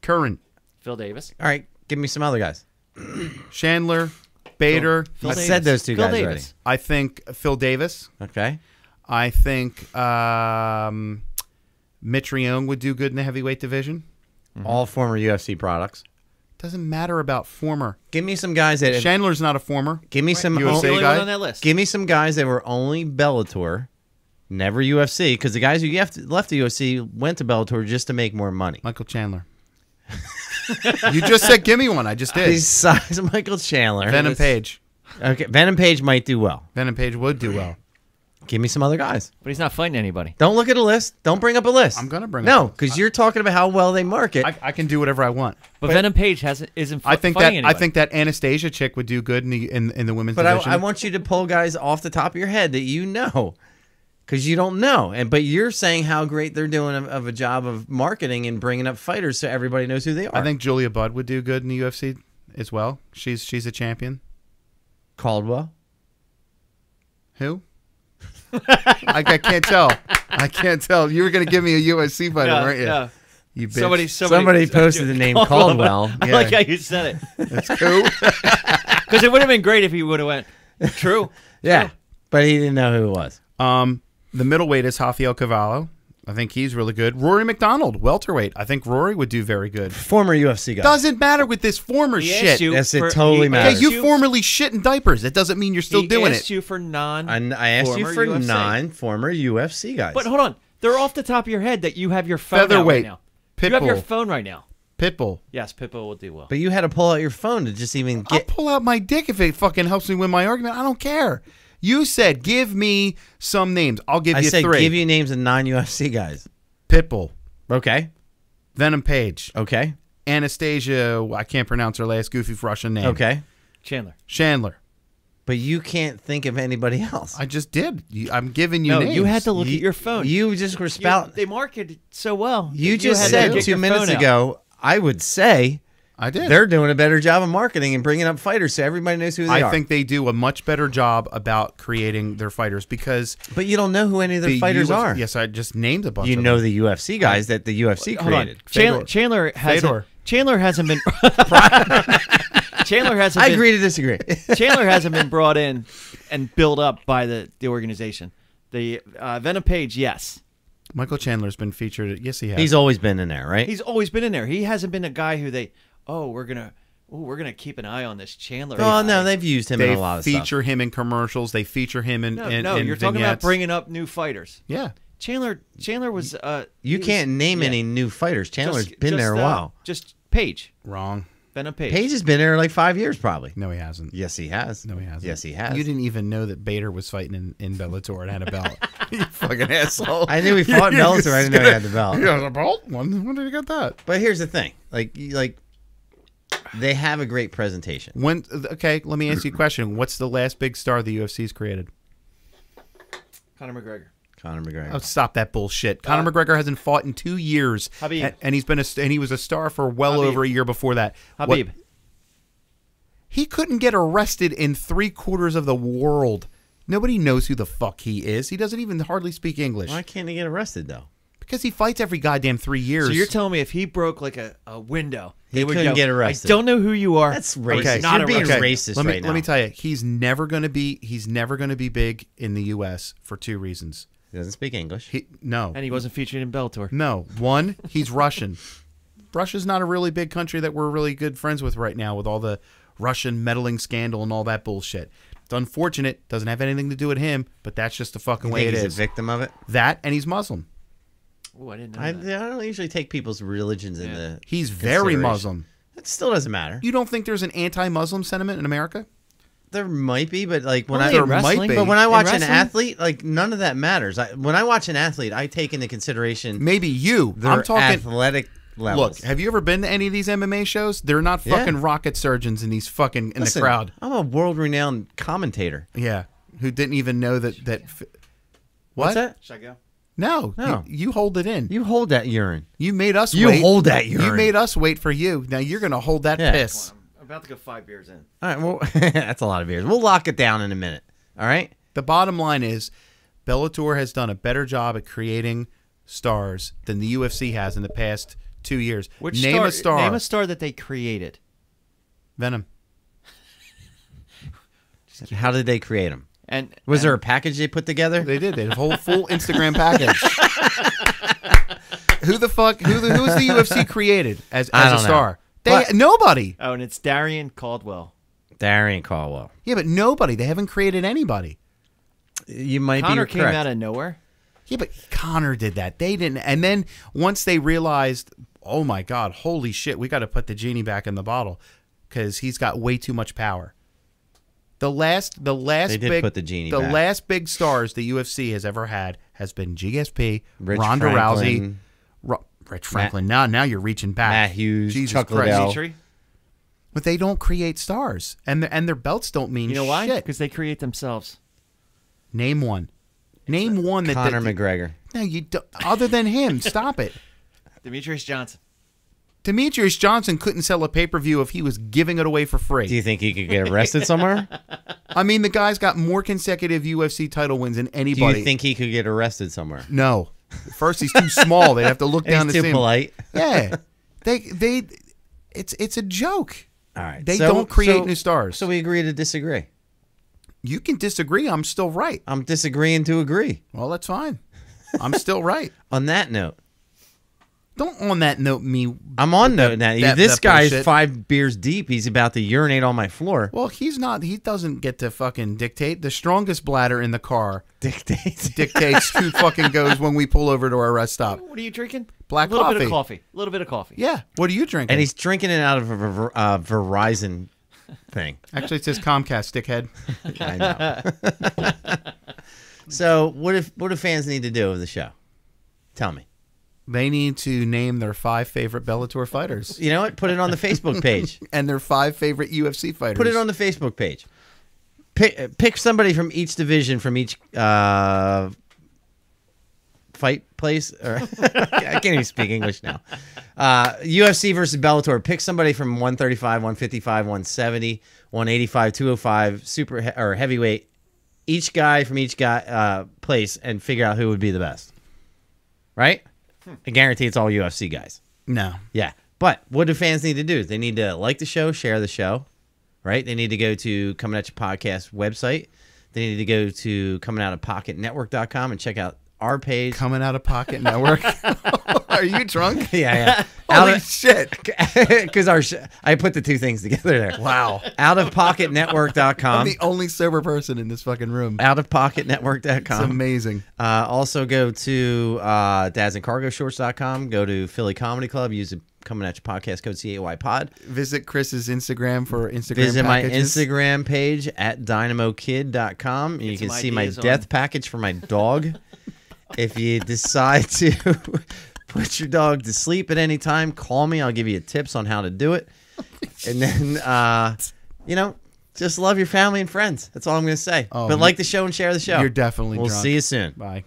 Current. Phil Davis. All right. Give me some other guys. Chandler. Bader. Phil I Davis. said those two Phil guys Davis. I think Phil Davis. already. Okay. I think Mitrione would do good in the heavyweight division. All former UFC products. Doesn't matter about former. Give me some guys that. Chandler's not a former. Give me some. UFC He's the only guy? one on that list. Give me some guys that were only Bellator, never UFC, because the guys who left the UFC went to Bellator just to make more money. Michael Chandler. You just said give me one. I just did. Besides Michael Chandler. Venom Page. Okay, Venom Page might do well. Venom Page would do well. Give me some other guys. But he's not fighting anybody. Don't look at a list. Don't bring up a list. I'm gonna bring no, up because you're talking about how well they market. I can do whatever I want. But Venom Page isn't fighting anybody. I think that Anastasia chick would do good in the women's but division. I want you to pull guys off the top of your head that you know, because you don't know. But you're saying how great they're doing of a job of marketing and bringing up fighters so everybody knows who they are. I think Julia Budd would do good in the UFC as well. She's a champion. Caldwell. Who? I can't tell. I can't tell. You were going to give me a UFC fighter, weren't you? Yeah. You bitch. Somebody posted the name Caldwell. I Yeah. like how you said it. That's cool. Because it would have been great if he would have went. True. Yeah, but he didn't know who it was. The middleweight is Rafael Cavallo. I think he's really good. Rory McDonald, welterweight. I think Rory would do very good. Former UFC guy. Doesn't matter with this former He shit. asked you Yes, it for- totally he matters. Okay, asked you formerly shit in diapers. It doesn't mean you're still he doing asked it. you for non. I asked you for UFC. 9 former UFC guys. But hold on, they're off the top of your head that you have your phone out Featherweight. right now. You have your Pitbull. phone right now. Pitbull. Yes, Pitbull will do well. But you had to pull out your phone to just even I'll get. pull out my dick if it fucking helps me win my argument. I don't care. You said give me some names. I'll give I you said 3. give you names of non-UFC guys. Pitbull. Okay. Venom Page. Okay. Anastasia, I can't pronounce her last goofy Russian name. Okay. Chandler. But you can't think of anybody else. I just did. I'm giving you No, names. you had to look at your phone. You just were You- spouting. They marketed so well. You that just had to said get 2 your minutes phone out. ago, I would say I did. they're doing a better job of marketing and bringing up fighters so everybody knows who they are. I think they do a much better job about creating their fighters because But you don't know who any of their the fighters UFC are. Yes, I just named a bunch You of know them. the UFC guys that the UFC Hold on. created. Fedor. Chandler hasn't. Fedor. Chandler hasn't been. Chandler hasn't. I been, agree to disagree. Chandler hasn't been brought in and built up by the organization. The Venom Page, yes, Michael Chandler's been featured. Yes, he has. He's always been in there, right? he's always been in there. He hasn't been a guy who we're gonna keep an eye on this Chandler. Oh guy. no, they've used him they in a lot of stuff. feature him in commercials. They feature him in No, in you're talking about vignettes. bringing up new fighters. Yeah. Chandler was. You can't name any new fighters. Chandler's been there a while. Just Page, Wrong. Venom Page. Page has been there like 5 years, probably. No, he hasn't. Yes, he has. No, he hasn't. Yes, he has. You didn't even know that Bader was fighting in Bellator and had a belt. You fucking asshole. I knew he fought in Bellator. I didn't know he had the belt. He has a belt? When did he get that? But here's the thing: like they have a great presentation. Okay, let me ask you a question. What's the last big star the UFC's created? Conor McGregor. Conor McGregor. Oh, stop that bullshit. Conor McGregor hasn't fought in 2 years. Habib. And he's been and he was a star for well Habib. over a year before that. Habib. He couldn't get arrested in 3/4 of the world. Nobody knows who the fuck he is. He doesn't even hardly speak English. Why can't he get arrested though? Because he fights every goddamn 3 years. So you're telling me if he broke like a window, He they would couldn't go, get arrested. I don't know who you are. That's but racist. he's not You're being arrested. racist let me, right now. Let me tell you, he's never going to be big in the U.S. for 2 reasons. He doesn't speak English. No. And he wasn't featured in Bellator. No. One, he's Russian. Russia's not a really big country that we're really good friends with right now with all the Russian meddling scandal and all that bullshit. It's unfortunate. Doesn't have anything to do with him, but that's just the fucking You way think it he's is. a victim of it? That, and he's Muslim. Oh, I didn't know I that. don't usually take people's religions into. He's very consideration. Muslim. It still doesn't matter. You don't think there's an anti-Muslim sentiment in America? There might be, but like when Well, I there might be. but when I In watch an wrestling? athlete, like none of that matters. When I watch an athlete, I take into consideration Maybe you. their I'm talking. athletic Look, levels. have you ever been to any of these MMA shows? They're not Yeah. fucking rocket surgeons in these fucking in Listen, the crowd. I'm a world-renowned commentator. Yeah, who didn't even know that. What? What's that? Should I go? No, No. You hold it in. You hold that urine. You made us You wait. hold that urine. You made us wait for you. Now you're going to hold that Yeah. piss. I'm about to go 5 beers in. All right, well, that's a lot of beers. We'll lock it down in a minute. All right? The bottom line is Bellator has done a better job at creating stars than the UFC has in the past 2 years. Name a star. Name a star that they created. Venom. How did they create them? And Was there a package they put together? They did. They had a whole full Instagram package. Who the fuck? Who was the UFC created as I a don't know. star? But- Nobody. Oh, and it's Darian Caldwell. Darian Caldwell. Yeah, but nobody. They haven't created anybody. You might Connor be came correct. out of nowhere. Yeah, but Connor did that. They didn't. And then once they realized, oh my God, holy shit, we got to put the genie back in the bottle because he's got way too much power. The last They did big put the genie the back. last big stars the UFC has ever had has been GSP, Rich Ronda Franklin, Rousey, Rich Franklin. Now you're reaching back. Matt Hughes, Jesus Chuck Christ. Liddell. Petrie? But they don't create stars, and their belts don't mean You know why? shit. Because they create themselves. Name one. Name one that Conor McGregor. No, you don't, other than him. Stop it. Demetrius Johnson. Demetrius Johnson couldn't sell a pay-per-view if he was giving it away for free. Do you think he could get arrested somewhere? I mean, the guy's got more consecutive UFC title wins than Do anybody. you think he could get arrested somewhere? No. First, he's too small. They'd have to look down He's to too see him. polite. Yeah. It's a joke. All right. They don't create new stars. So we agree to disagree. You can disagree. I'm still right. I'm disagreeing to agree. Well, that's fine. I'm still right. On that note, Don't on that note me. I'm on note now. that- This that guy's bullshit. 5 beers deep. He's about to urinate on my floor. Well, he's not. He doesn't get to fucking dictate. The strongest bladder in the car Dictates. dictates who fucking goes when we pull over to our rest stop. What are you drinking? Black a little bit coffee. of coffee. A little bit of coffee. Yeah. What are you drinking? And he's drinking it out of a Verizon thing. Actually, it says Comcast, dickhead. I know. So what do fans need to do with the show? Tell me. They need to name their 5 favorite Bellator fighters You know what? Put it on the Facebook page. and their 5 favorite UFC fighters. Put it on the Facebook page. Pick somebody from each division, from each fight place. Or I can't even speak English now. UFC versus Bellator. Pick somebody from 135, 155, 170, 185, 205, super or heavyweight. Each guy from each place, and figure out who would be the best. Right? I guarantee it's all UFC guys. No. Yeah. But what do fans need to do? They need to like the show, share the show, right? They need to go to Coming At You Podcast website. They need to go to comingoutofpocketnetwork.com and check out our page. Coming Out of Pocket Network. Are you drunk? Yeah. Holy shit. Because I put the two things together there. Wow. Outofpocketnetwork.com. I'm the only sober person in this fucking room. Outofpocketnetwork.com. It's amazing. Also go to dadsandcargoshorts.com. Go to Philly Comedy Club. Use the Coming At You Podcast code CAYPOD. Visit Chris's Instagram for Instagram Visit packages. my Instagram page at dynamokid.com. You can some see my ideas on- death package for my dog. If you decide to put your dog to sleep at any time, call me. I'll give you tips on how to do it. And then, just love your family and friends. That's all I'm going to say. Oh, But like the show and share the show. You're definitely We'll drunk. see you soon. Bye.